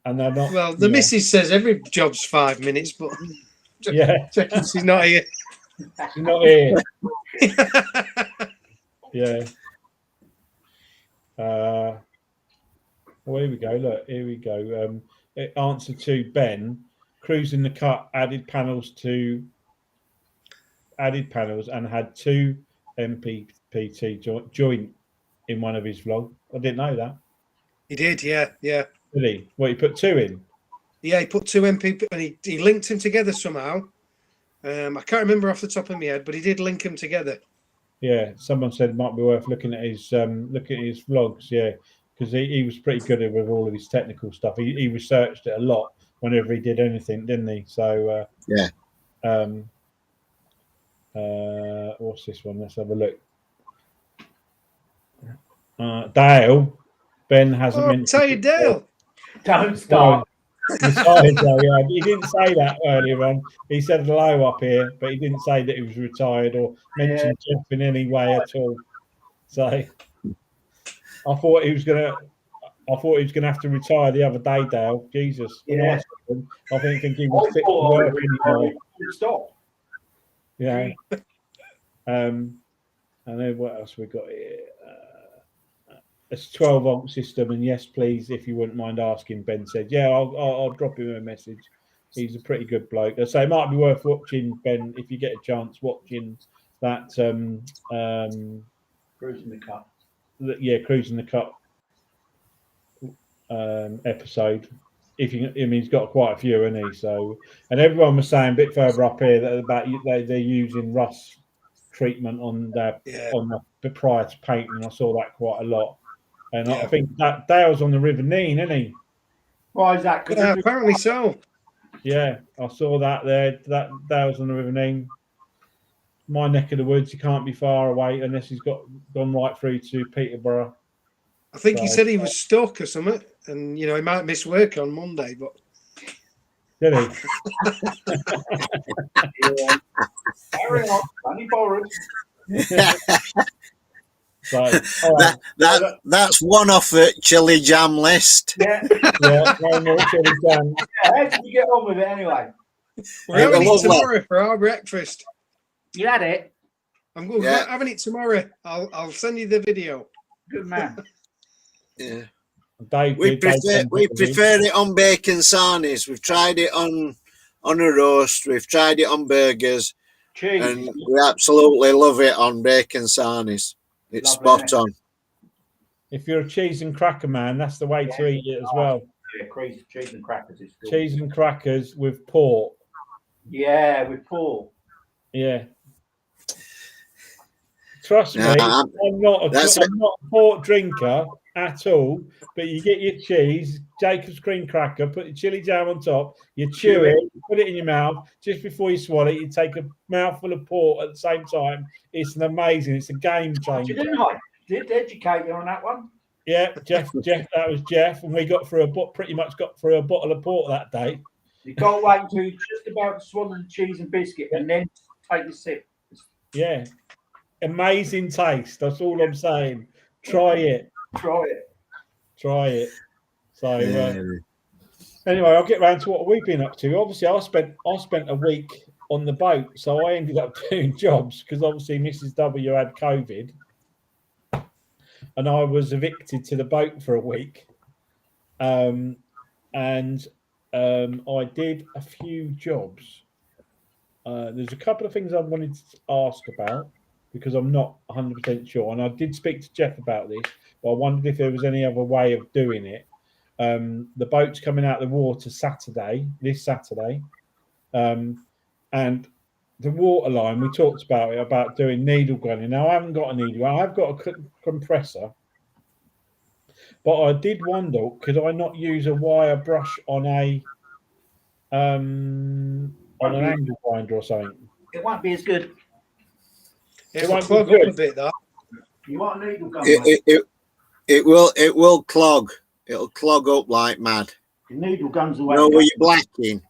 And they're not. Well, the missus says every job's 5 minutes, but checking she's not here. She's not here. Yeah. Well, here we go. Look, here we go. Answer to Ben. Cruising the cut added panels and had 2 MPPT joint in one of his vlogs. I didn't know that. He did, yeah. Did he? Well, he put 2 in. Yeah, he put 2 MPP and he linked them together somehow. I can't remember off the top of my head, but he did link them together. Yeah, someone said it might be worth looking at his vlogs. Yeah, because he was pretty good with all of his technical stuff. He researched it a lot whenever he did anything, didn't he? So what's this one? Let's have a look. Dale. Ben hasn't mentioned. Tell you, Dale. Don't start. Retired, though, yeah. He didn't say that earlier on. He said hello up here, but he didn't say that he was retired or mention Jeff in any way at all. So I thought he was gonna have to retire the other day, Dale. Jesus. Yeah. I think he was fit to work anyway. Stop. Yeah. And then what else we got here? It's a 12-volt system, and yes, please, if you wouldn't mind asking. Ben said, "Yeah, I'll drop him a message. He's a pretty good bloke." I say it might be worth watching, Ben, if you get a chance, watching that. Cruising the Cup. Cruising the Cup episode. If you, he's got quite a few, hasn't he? So, and everyone was saying a bit further up here that about they're using rust treatment on the prior to painting. I saw that quite a lot. And I think that Dale's on the River Nene, isn't he? Why is that? Apparently so. Yeah, I saw that there. That Dale's on the River Nene. My neck of the woods. He can't be far away unless he's gone right through to Peterborough. I think he said he was stuck or something, and he might miss work on Monday. But did he? Carry on, money borrowed. So, that's one off the chili jam list. Yeah. No more chili jam. How did you get on with it anyway? We're having it tomorrow for our breakfast. You had it? I'm having it tomorrow. I'll send you the video. Good man. Yeah. Dave, we prefer it on bacon sarnies. We've tried it on on a roast. We've tried it on burgers, Cheese. and we absolutely love it on bacon sarnies. It's spot on. If you're a cheese and cracker man, that's the way to eat it as well. Yeah, cheese and crackers is good. Cheese and crackers with pork. Yeah, with pork. Yeah. Trust me, I'm not a pork drinker at all. But you get your cheese, Jacob's cream cracker, put your chili jam on top, you chew it, put it in your mouth. Just before you swallow it, you take a mouthful of pork at the same time. It's it's a game changer. Didn't I? Did educate you on that one? Yeah, Jeff, that was Jeff, and we pretty much got through a bottle of port that day. You can't wait until you're just about to swallow the cheese and biscuit and then take a sip. Yeah. Amazing taste. That's all I'm saying. Try it. So anyway, I'll get round to what we've been up to. Obviously, I spent a week on the boat, so I ended up doing jobs because obviously Mrs. W had COVID, and I was evicted to the boat for a week. I did a few jobs. There's a couple of things I wanted to ask about, because I'm not 100% sure. And I did speak to Jeff about this, but I wondered if there was any other way of doing it. The boat's coming out of the water this Saturday. And the water line, we talked about it, about doing needle gunning. Now, I haven't got a needle gun. I've got a compressor. But I did wonder, could I not use a wire brush on an angle grinder or something? It won't be as good. It won't clog up a bit, though. You want a needle gun? It will clog. It'll clog up like mad. The needle gun's the way. Where you're blacking.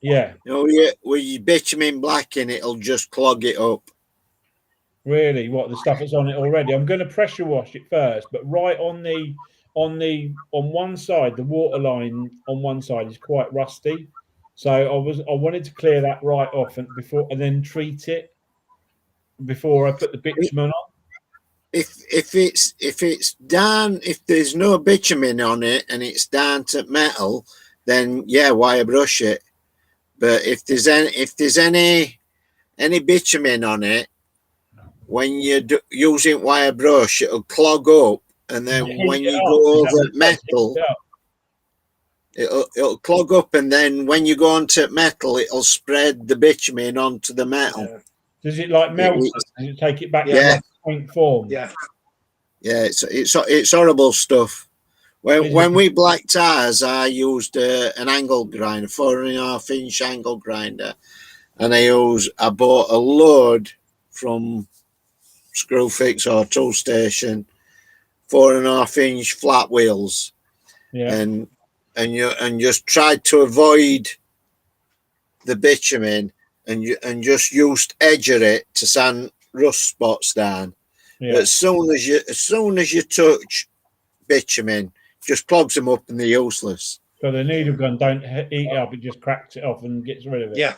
Yeah. Where you bitumen blacking, it'll just clog it up. Really? What, the stuff that's on it already? I'm going to pressure wash it first, but right on one side, the water line on one side is quite rusty. So I wanted to clear that right off and then treat it before I put the bitumen on. If it's down, if there's no bitumen on it and it's down to metal, then yeah, wire brush it. But if there's any bitumen on it, when you're using wire brush, it'll clog up, and then when you go over metal, it'll clog up, and then when you go onto metal, it'll spread the bitumen onto the metal. Yeah. Does it like melt? Does it take it back to point form? Yeah. Yeah, it's horrible stuff. When we black tires, I used an angle grinder, 4.5-inch angle grinder, and I bought a load from Screwfix or Tool Station, 4.5-inch flat wheels. Yeah. And just tried to avoid the bitumen and just used edger it to sand rust spots down. Yeah. As soon as you touch bitumen, just clogs them up and they're useless. So the needle gun don't eat it up; it just cracks it off and gets rid of it. Yeah.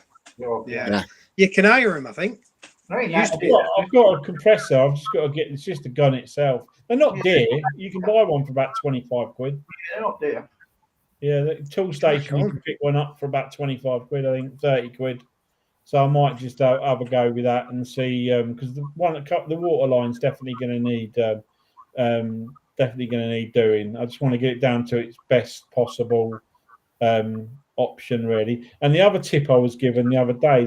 You can hire them, I think. I've got a compressor. I've just got to get. It's just the gun itself. They're not dear. You can buy one for about 25 quid. Yeah, they're not dear. Yeah, the Tool Station, you can pick one up for about 25 quid. I think 30 quid. So I might just have a go with that and see, because the water line's definitely going to need doing. I just want to get it down to its best possible option, really. And the other tip I was given the other day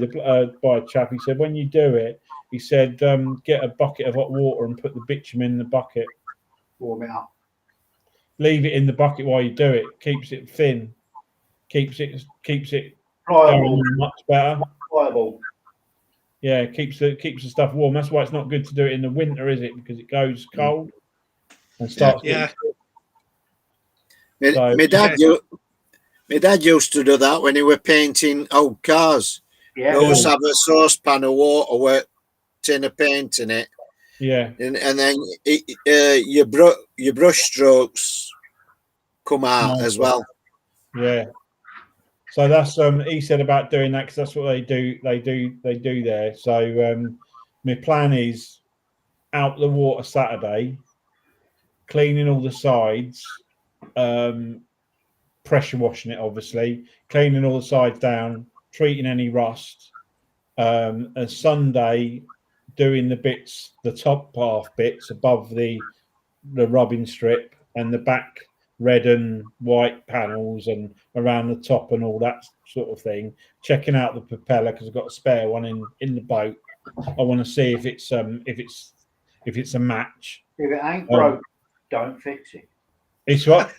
by a chap, he said, when you do it, he said, get a bucket of hot water and put the bitumen in the bucket. Warm it up. Leave it in the bucket while you do it. Keeps it thin. Keeps it pliable. Much better. Pliable. Yeah, keeps the stuff warm. That's why it's not good to do it in the winter, is it? Because it goes cold and starts. Yeah. My dad used to do that when he were painting old cars. Yeah. He always have a saucepan of water with a tin of paint in it. Yeah. And then your brush strokes come out as well. Yeah. So that's he said about doing that, because that's what they do. They do there. So my plan is out the water Saturday, cleaning all the sides, pressure washing it, obviously, cleaning all the sides down, treating any rust. And Sunday, doing the bits, the top half bits above the rubbing strip and the back red and white panels and around the top and all that sort of thing. Checking out the propeller because I've got a spare one in the boat. I want to see if it's a match. If it ain't broke, don't fix it. It's what?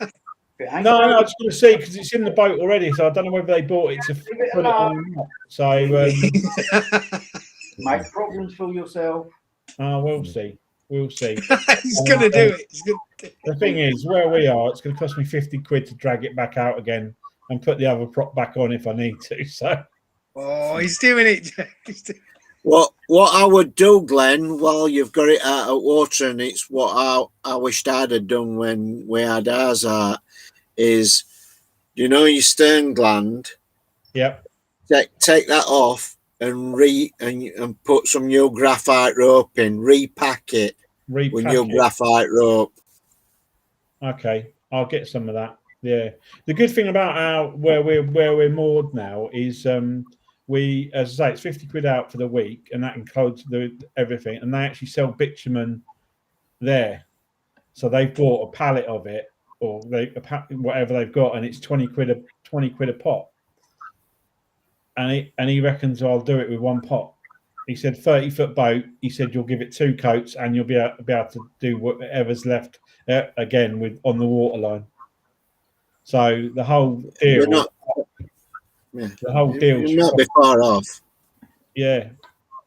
No, I just want to see because it's in the boat already, so I don't know whether they bought it to put it on or not. So make problems for yourself. We'll see. We'll see. He's going to do it. The thing is, where we are, it's going to cost me 50 quid to drag it back out again and put the other prop back on if I need to. So, he's doing it. What I would do, Glenn, while you've got it out of water, and it's what I wished I'd have done when we had ours out, is, your stern gland. Yep. Take that off and put some new graphite rope in. Repack it with new graphite rope. Okay, I'll get some of that. Yeah. The good thing about where we're moored now is we, as I say, it's 50 quid out for the week, and that includes everything. And they actually sell bitumen there, so they've bought a pallet of it, or whatever they've got, and it's 20 quid a pot. And he reckons I'll do it with one pot. He said 30-foot boat. He said you'll give it 2 coats, and you'll be able to do whatever's left again on the waterline. So the whole deal. The whole deal. You're not be far off. Yeah.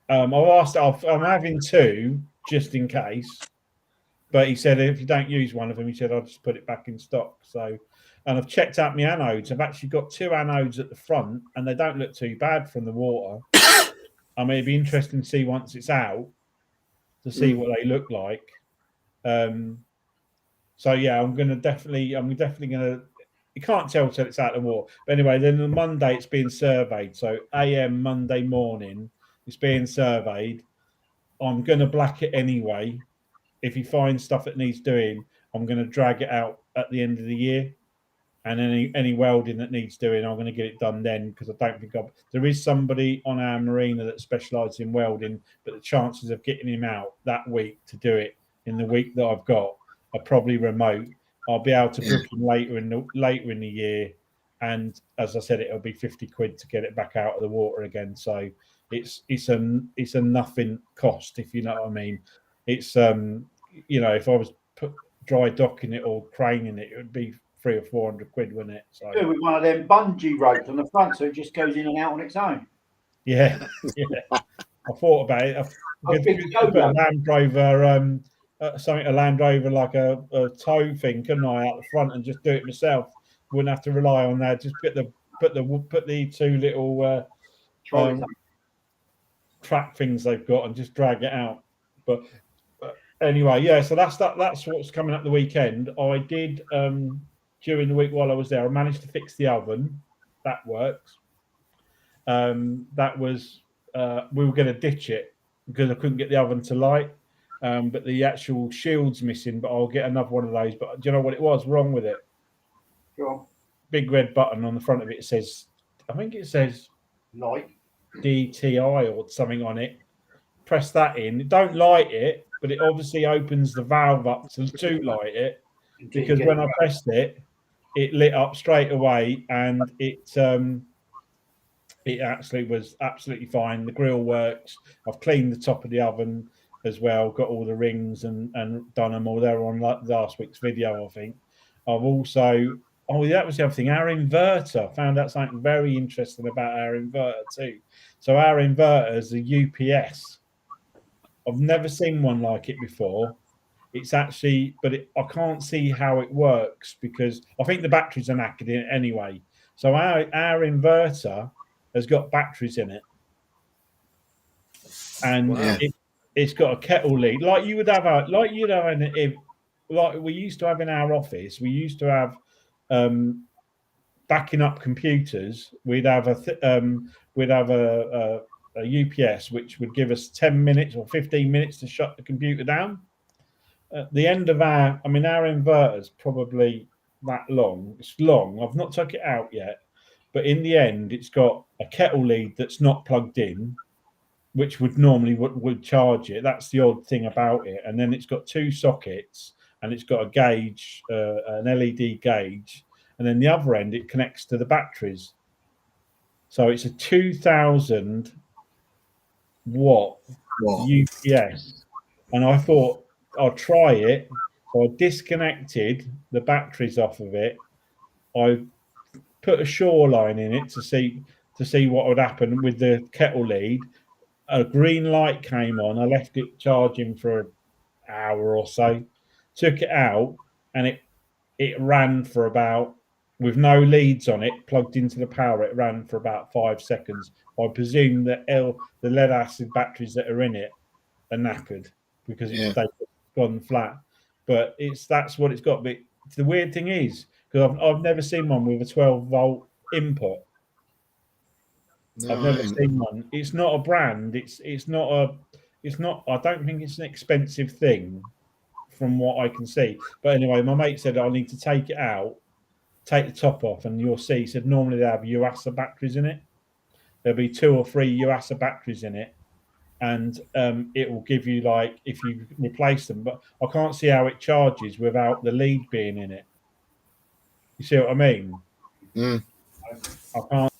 I've asked. I'm having 2 just in case. But he said if you don't use one of them, he said I'll just put it back in stock. So, and I've checked out my anodes. I've actually got 2 anodes at the front, and they don't look too bad from the water. I mean, it'd be interesting to see once it's out to see what they look like. So yeah, I'm definitely gonna. You can't tell till it's out of the water. But anyway, then on Monday it's being surveyed. So AM Monday morning it's being surveyed. I'm gonna black it anyway. If you find stuff that needs doing, I'm gonna drag it out at the end of the year. And any welding that needs doing, I'm going to get it done then, because I don't think there is somebody on our marina that specialises in welding, but the chances of getting him out that week to do it in the week that I've got are probably remote. I'll be able to book him later in the year, and as I said, it'll be 50 quid to get it back out of the water again. So it's a nothing cost, if you know what I mean. It's if I was dry docking it or craning it, it would be 300 or 400 quid, wouldn't it? So with one of them bungee ropes on the front, so it just goes in and out on its own. Yeah. I thought about it. Put a Land Rover, something a Land Rover like a tow thing, couldn't I, out the front, and just do it myself? Wouldn't have to rely on that. Just put the 2 little track things they've got and just drag it out. But anyway, yeah. So that's what's coming up the weekend. I did. During the week while I was there, I managed to fix the oven. That works. That was we were going to ditch it because I couldn't get the oven to light. But the actual shield's missing. But I'll get another one of those. But do you know what it was wrong with it? Sure. Big red button on the front of it. It says, I think it says light DTI or something on it. Press that in. Don't light it, but it obviously opens the valve up to light it. Because when I pressed it, it lit up straight away, and it actually was absolutely fine. The grill works. I've cleaned the top of the oven as well. Got all the rings and done them all. They were on last week's video, I think. I've also that was the other thing. Our inverter. Found out something very interesting about our inverter too. So our inverter is a UPS. I've never seen one like it before. It's actually, but I can't see how it works because I think the batteries are knackered in it anyway. So our inverter has got batteries in it, and it's got a kettle lead like you would have like we used to have in our office. We used to have backing up computers. We'd have a UPS which would give us 10 minutes or 15 minutes to shut the computer down. At the end of our inverter's probably that long. It's long. I've not took it out yet, but in the end, it's got a kettle lead that's not plugged in, which would normally would charge it. That's the odd thing about it. And then it's got 2 sockets, and it's got a gauge, an LED gauge, and then the other end it connects to the batteries. So it's a 2000 watt UPS, and I thought I'll try it. So I disconnected the batteries off of it. I put a shoreline in it to see what would happen with the kettle lead. A green light came on. I left it charging for an hour or so. Took it out, and it ran for about, with no leads on it plugged into the power, it ran for about 5 seconds. I presume that the lead acid batteries that are in it are knackered because they've gone flat. But that's what it's got. But the weird thing is, because I've never seen one with a 12-volt input. No, I've never seen one. It's not a brand. It's not. I don't think it's an expensive thing, from what I can see. But anyway, my mate said I need to take it out, take the top off, and you'll see. He said normally they have UASA batteries in it. There'll be 2 or 3 UASA batteries in it, and it will give you, like, if you replace them. But I can't see how it charges without the lead being in it. You see what I mean? I can't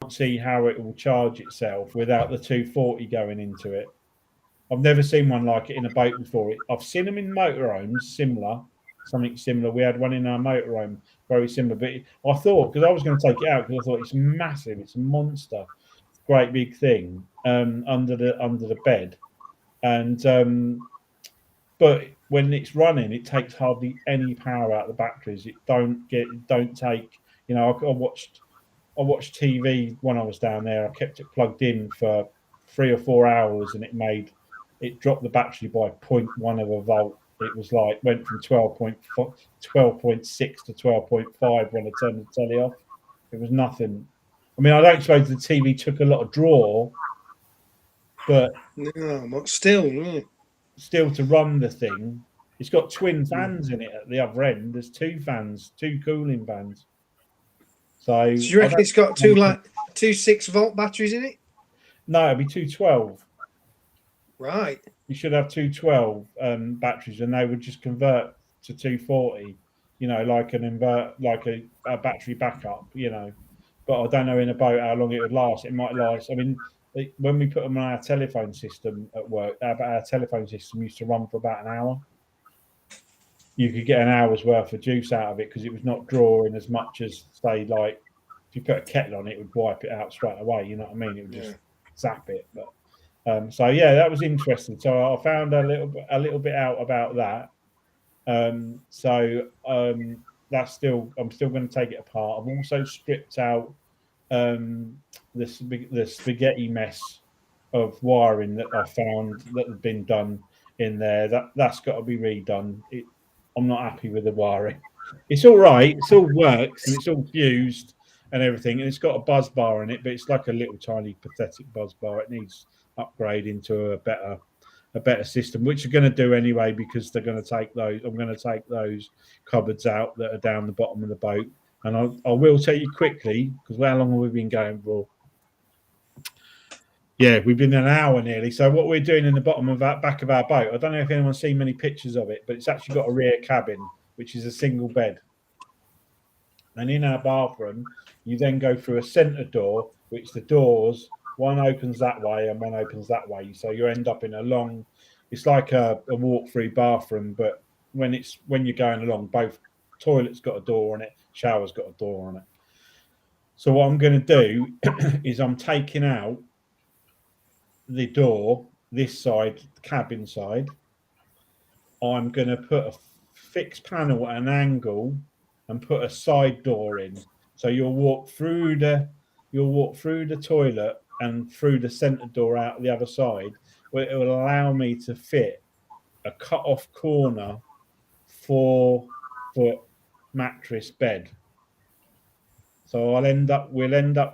see how it will charge itself without the 240 going into it. I've never seen one like it in a boat before. I've seen them in motorhomes, something similar. We had one in our motorhome, very similar. But I thought, because I was going to take it out, because I thought it's massive, it's a monster, great big thing under the bed, and but when it's running, it takes hardly any power out of the batteries. It don't take. You know, I watched TV when I was down there. I kept it plugged in for 3 or 4 hours, and it dropped the battery by 0.1 of a volt. It was like, went from 12.6 to 12.5 when I turned the telly off. It was nothing. I mean, I don't suppose the TV took a lot of draw, but no, but still to run the thing, it's got twin fans in it at the other end. There's 2 fans, 2 cooling fans. So you reckon it's got 2 6-volt batteries in it? No, it'll be 2 12. Right. You should have 2 12 batteries, and they would just convert to 240. You know, like an invert, like a battery backup. You know, but I don't know in a boat how long it would last. It might last. I mean, when we put them on our telephone system at work, our telephone system used to run for about an hour. You could get an hour's worth of juice out of it because it was not drawing as much as, say, like if you put a kettle on it, it would wipe it out straight away. You know what I mean? It would just zap it. But so yeah, that was interesting. So I found a little bit out about that. That's still, I'm still going to take it apart. I've also stripped out the spaghetti mess of wiring that I found that had been done in there. That's got to be redone. I'm not happy with the wiring. It's all right. It all works and it's all fused and everything. And it's got a buzz bar in it, but it's like a little tiny pathetic buzz bar. It needs upgrading to a better system, which you're going to do anyway, because they're going to take those. I'm going to take those cupboards out that are down the bottom of the boat. And I will tell you quickly, because how long have we been going for? Yeah, we've been an hour nearly. So what we're doing in the bottom of that back of our boat, I don't know if anyone's seen many pictures of it, but it's actually got a rear cabin, which is a single bed. And in our bathroom, you then go through a centre door, which the doors, one opens that way and one opens that way. So you end up in a long, it's like a walk-through bathroom, but when you're going along, both toilets got a door on it, shower's got a door on it. So what I'm going to do is I'm taking out the door, this side, the cabin side. I'm going to put a fixed panel at an angle and put a side door in. So you'll walk through the toilet and through the centre door out the other side, where it will allow me to fit a cut-off corner 4-foot mattress bed. So we'll end up.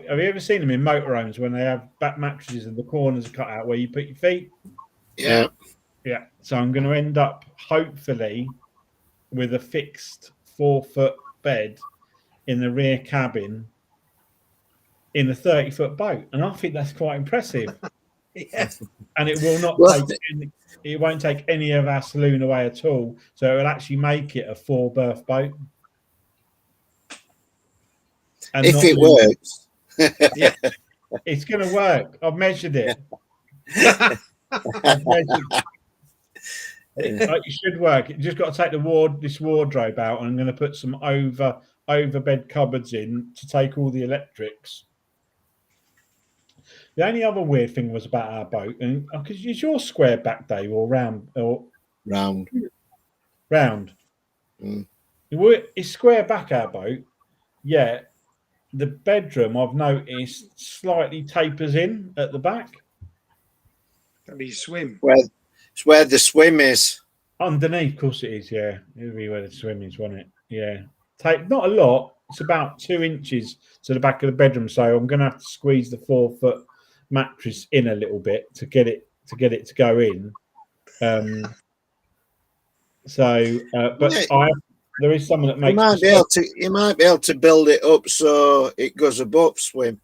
Have you ever seen them in motorhomes when they have back mattresses and the corners are cut out where you put your feet? Yeah. So I'm going to end up hopefully with a fixed 4-foot bed in the rear cabin in a 30-foot boat, and I think that's quite impressive. Yeah. And it will not it won't take any of our saloon away at all, so it will actually make it a 4-berth boat. And if it works. Yeah. It's going to work. I've measured it. It should work. You just got to take this wardrobe out, and I'm going to put some over bed cupboards in to take all the electrics. The only other weird thing was about our boat, and because is your square back, Dave, or round or round? It's square back, our boat. Yeah, the bedroom I've noticed slightly tapers in at the back. That'd be swim. It's where the swim is. Underneath, of course it is. Yeah, it'll be where the swim is, won't it? Yeah, not a lot. It's about 2 inches to the back of the bedroom, so I'm going to have to squeeze the 4-foot mattress in a little bit to get it to go in. But there is someone that makes. You might be able to build it up so it goes above swim.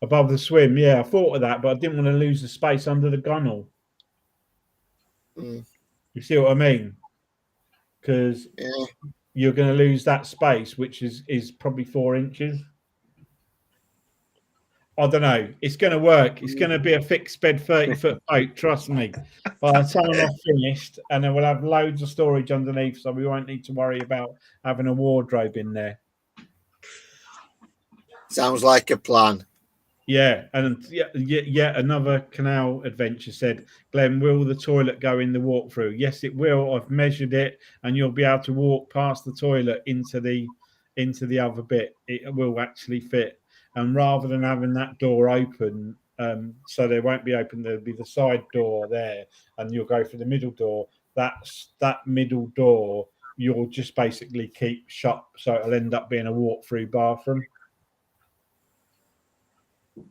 Above the swim, yeah. I thought of that, but I didn't want to lose the space under the gunnel. You see what I mean? Because you're going to lose that space, which is probably 4 inches. I don't know. It's going to work. It's going to be a fixed bed 30-foot boat. Trust me. By the time I've finished, and then we'll have loads of storage underneath, so we won't need to worry about having a wardrobe in there. Sounds like a plan. Yeah, and yet another canal adventure said, Glenn, will the toilet go in the walkthrough? Yes, it will. I've measured it, and you'll be able to walk past the toilet into the other bit. It will actually fit. And rather than having that door open, so there won't be open, there'll be the side door there, and you'll go for the middle door. That middle door you'll just basically keep shut, so it'll end up being a walk-through bathroom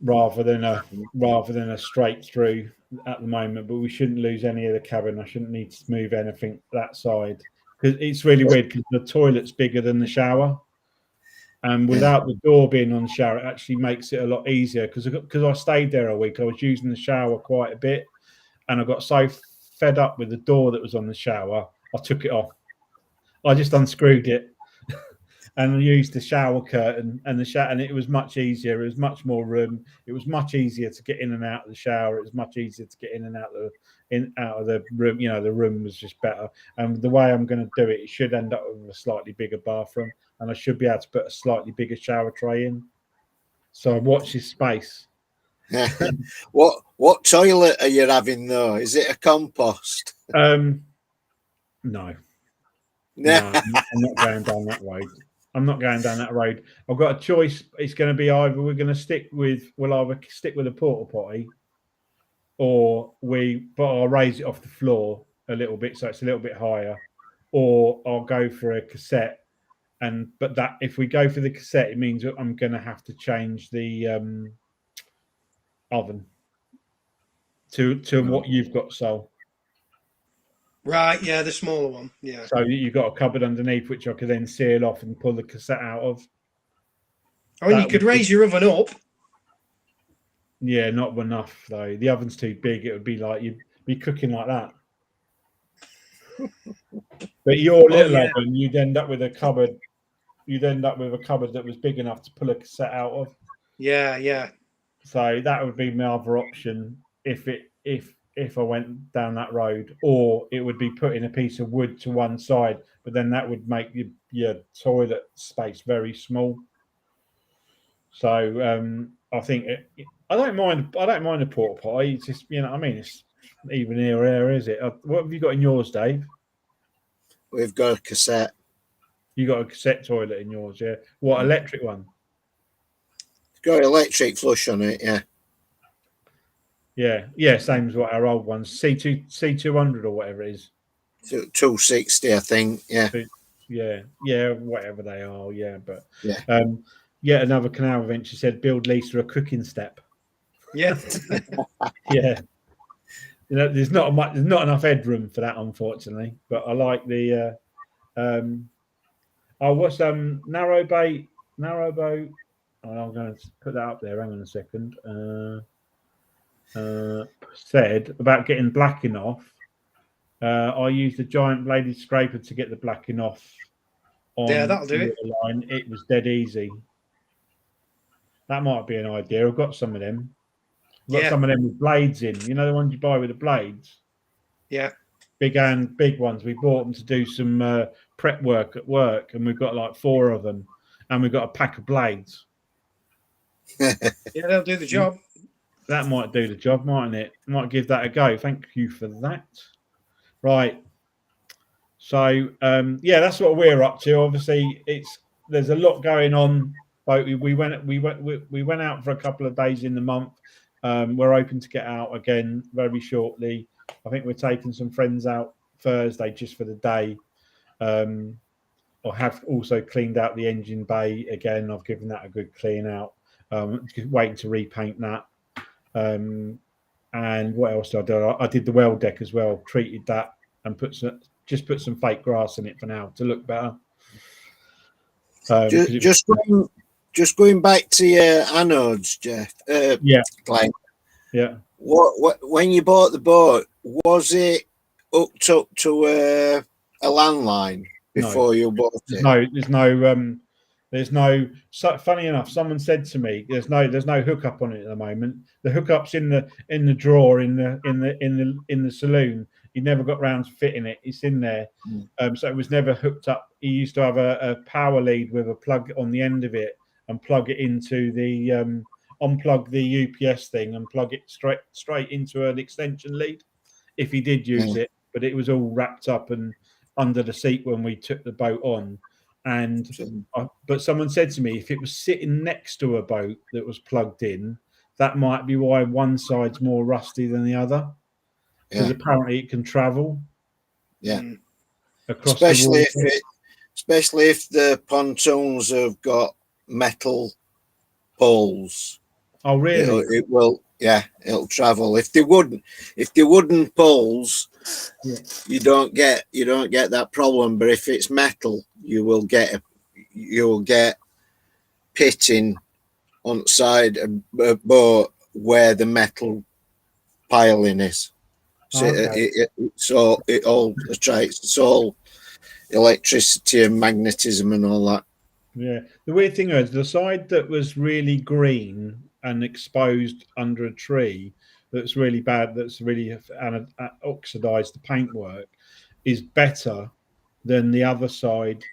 rather than a straight through at the moment. But we shouldn't lose any of the cabin. I shouldn't need to move anything that side, because it's really weird because the toilet's bigger than the shower. And without the door being on the shower, it actually makes it a lot easier, because I stayed there a week. I was using the shower quite a bit, and I got so fed up with the door that was on the shower, I took it off. I just unscrewed it and I used the shower curtain and and it was much easier. It was much more room. It was much easier to get in and out of the shower. It was much easier to get in and out of the room. You know, the room was just better. And the way I'm going to do it, it should end up with a slightly bigger bathroom, and I should be able to put a slightly bigger shower tray in. So watch this space. What toilet are you having though? Is it a compost? No. No, I'm not going down that road. I'm not going down that road. I've got a choice. It's going to be either we'll stick with a porta potty, or I'll raise it off the floor a little bit so it's a little bit higher, or I'll go for a cassette. But that if we go for the cassette, it means I'm going to have to change the oven to what you've got, Saul. Right, yeah, the smaller one. Yeah. So you've got a cupboard underneath which I could then seal off and pull the cassette out of. Oh, and you could raise your oven up. Yeah, not enough though. The oven's too big. It would be like you'd be cooking like that. But your little oven, you'd end up with a cupboard. You'd end up with a cupboard that was big enough to pull a cassette out of. Yeah, yeah. So that would be my other option if I went down that road, or it would be putting a piece of wood to one side, but then that would make your toilet space very small. So I think I don't mind a porta potty. It's just, you know what I mean, it's even here or there, is it? What have you got in yours, Dave? We've got a cassette. You got a cassette toilet in yours, yeah? What, electric one? It's got electric flush on it, yeah. Yeah, same as what our old ones, C200 or whatever it is. 260, I think. Yeah, whatever they are. Yeah, but yet another canal adventure said build Lisa a cooking step. Yeah, yeah. You know, there's not enough headroom for that, unfortunately. But I like the. Oh, what's narrowbow? Oh, I'm going to put that up there. Hang on a second. Said about getting blacking off. I used a giant bladed scraper to get the blacking off on that'll do it. the line. It was dead easy. That might be an idea. I've got some of them. I've got some of them with blades in. You know the ones you buy with the blades? Yeah. Big ones. We bought them to do some prep work at work, and we've got like 4 of them, and we've got a pack of blades. Yeah, they'll do the job. That might do the job, mightn't it? Might give that a go. Thank you for that. Right. So yeah, that's what we're up to. Obviously, there's a lot going on. We went out for a couple of days in the month. We're hoping to get out again very shortly. I think we're taking some friends out Thursday just for the day. I have also cleaned out the engine bay again. I've given that a good clean out. Waiting to repaint that. And what else did I do? I did the well deck as well. Treated that and put some fake grass in it for now to look better. Just going back to your anodes, Jeff. Glenn. Yeah. What when you bought the boat, was it hooked up to a landline before you bought it? No, there's no. So, funny enough, someone said to me, "There's no hookup on it at the moment. The hookup's in the drawer in the saloon. He never got round to fitting it. It's in there, so it was never hooked up. He used to have a power lead with a plug on the end of it and plug it into the unplug the UPS thing and plug it straight into an extension lead. If he did use it, but it was all wrapped up and under the seat when we took the boat on." And but someone said to me, if it was sitting next to a boat that was plugged in, that might be why one side's more rusty than the other, because apparently it can travel. Yeah, across especially if the pontoons have got metal poles. Oh, really? It will. Yeah, it'll travel. If they wooden poles, you don't get that problem. But if it's metal, you'll get pitting on the side of a boat where the metal piling is. So it all attracts. It's all electricity and magnetism and all that. Yeah. The weird thing is the side that was really green and exposed under a tree, that's really bad, that's really oxidized the paintwork, is better than the other side.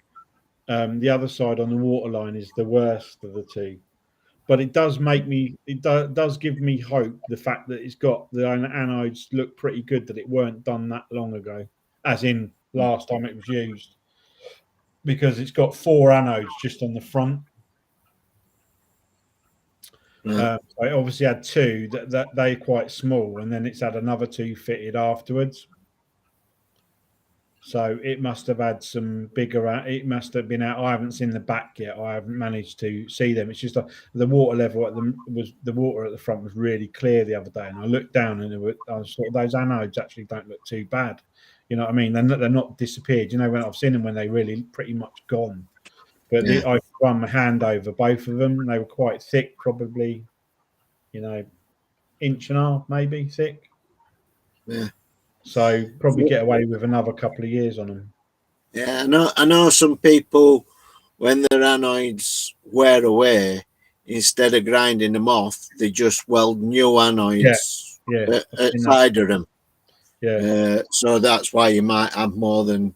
The other side on the waterline is the worst of the two, but it does give me hope, the fact that it's got the anodes look pretty good, that it weren't done that long ago, as in last time it was used, because it's got 4 anodes just on the front. I obviously had 2 that they're quite small, and then it's had another 2 fitted afterwards. So it must have had some bigger. It must have been out. I haven't seen the back yet. I haven't managed to see them. It's just the water level the water at the front was really clear the other day, and I looked down and I thought those anodes actually don't look too bad. You know what I mean? They're not disappeared. You know, when I've seen them when they really pretty much gone. But I run my hand over both of them. They were quite thick, probably, 1.5 inches maybe thick. Yeah. So probably get away with another couple of years on them. Yeah, I know some people, when their anodes wear away, instead of grinding them off, they just weld new anodes side of them. Yeah. So that's why you might have more than.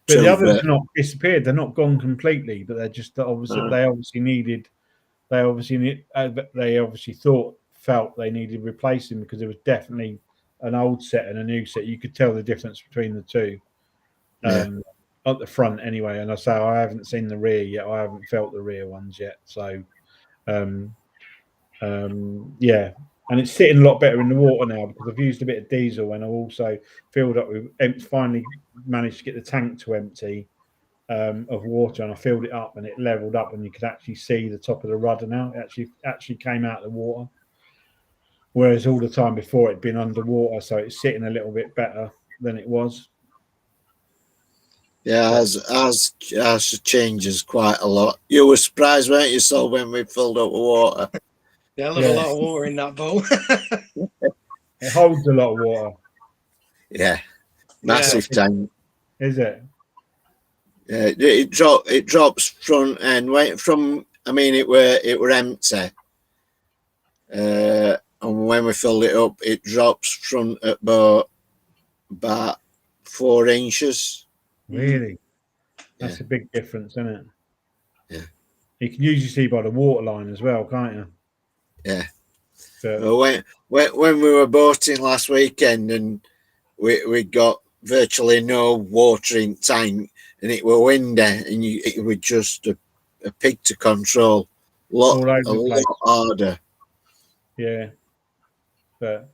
But the others are not disappeared. They're not gone completely, but they're just obviously they obviously felt they needed replacing, because there was definitely an old set and a new set. You could tell the difference between the two at the front anyway. And I say I haven't seen the rear yet. I haven't felt the rear ones yet. So yeah. And it's sitting a lot better in the water now, because I've used a bit of diesel, and I've also filled up with finally managed to get the tank to empty of water, and I filled it up and it leveled up, and you could actually see the top of the rudder now. It actually came out of the water, whereas all the time before it'd been underwater, so it's sitting a little bit better than it was. Yeah, ours changes quite a lot. You were surprised, weren't you, Saul, when we filled up with water? Yeah, a lot of water in that bowl. It holds a lot of water. Yeah, massive tank. Is it? Yeah, it drops front end. It were empty. And when we filled it up, it drops front at about 4 inches. Really? That's a big difference, isn't it? Yeah. You can usually see by the water line as well, can't you? Yeah. But when we were boating last weekend and we got virtually no water in tank and it were windy and it was just a pig to control. A lot harder. Yeah. But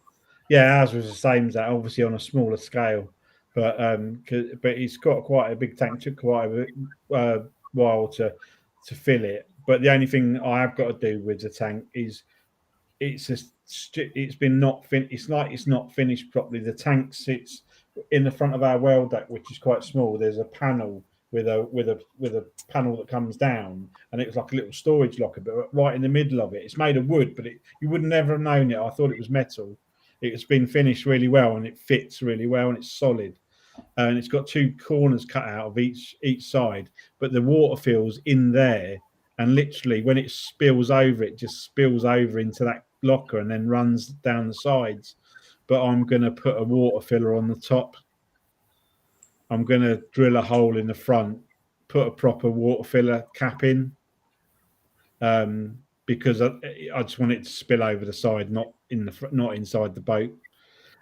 yeah, ours was the same as that, obviously on a smaller scale. But it's got quite a big tank. Took quite a while to fill it. But the only thing I have got to do with the tank is it's been not fin. It's like it's not finished properly. The tank sits in the front of our well deck, which is quite small. There's a panel with a panel that comes down, and it was like a little storage locker, but right in the middle of it. It's made of wood, but you would never have known it. I thought it was metal. It's been finished really well, and it fits really well, and it's solid. And it's got 2 corners cut out of each side, but the water fills in there, and literally when it spills over, it just spills over into that locker and then runs down the sides. But I'm going to put a water filler on the top. I'm going to drill a hole in the front, put a proper water filler cap in, because I just want it to spill over the side, not inside the boat,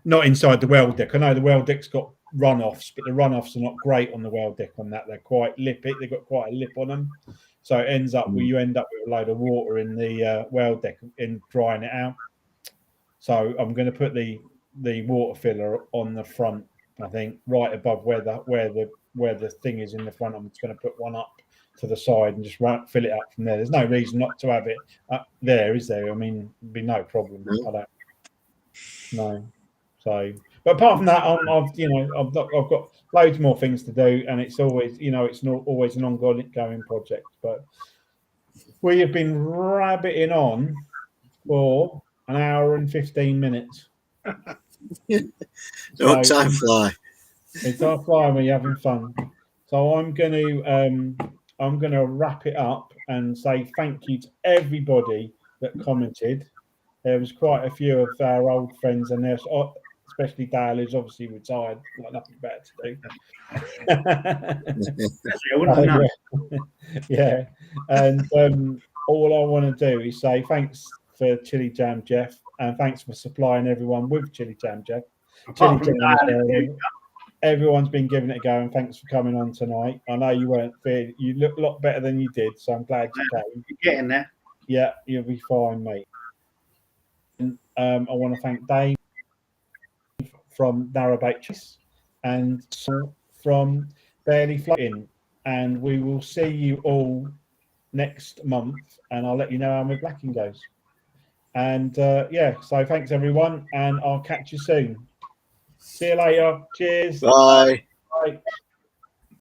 not inside the well deck. I know the well deck's got runoffs, but the runoffs are not great on the well deck on that. They're quite lippy. They've got quite a lip on them. So it ends up you end up with a load of water in the well deck in drying it out. So I'm going to put the water filler on the front, I think, right above where the thing is in the front. I'm just going to put one up to the side and just fill it up from there. There's no reason not to have it up there, is there? I mean, there'd be no problem. No. So, but apart from that, I've got loads more things to do, and it's always, it's not always an ongoing project. But we have been rabbiting on for an hour and 15 minutes. Don't time fly. It's not flying when you're having fun. So I'm going to wrap it up and say thank you to everybody that commented. There was quite a few of our old friends, and there's especially Dale, who's obviously retired, got nothing better to do. Yeah. And all I want to do is say thanks for Chili Jam Jeff, and thanks for supplying everyone with Chili Jam Jeff. Everyone's been giving it a go, and thanks for coming on tonight. I know you weren't feeling, you look a lot better than you did, so I'm glad you came. You're getting there. Yeah, you'll be fine, mate. And I want to thank Dave from Narrowbait and from Barely Floating, and we will see you all next month, and I'll let you know how my blacking goes. And so thanks everyone, and I'll catch you soon. See you later. Cheers. Bye. Bye.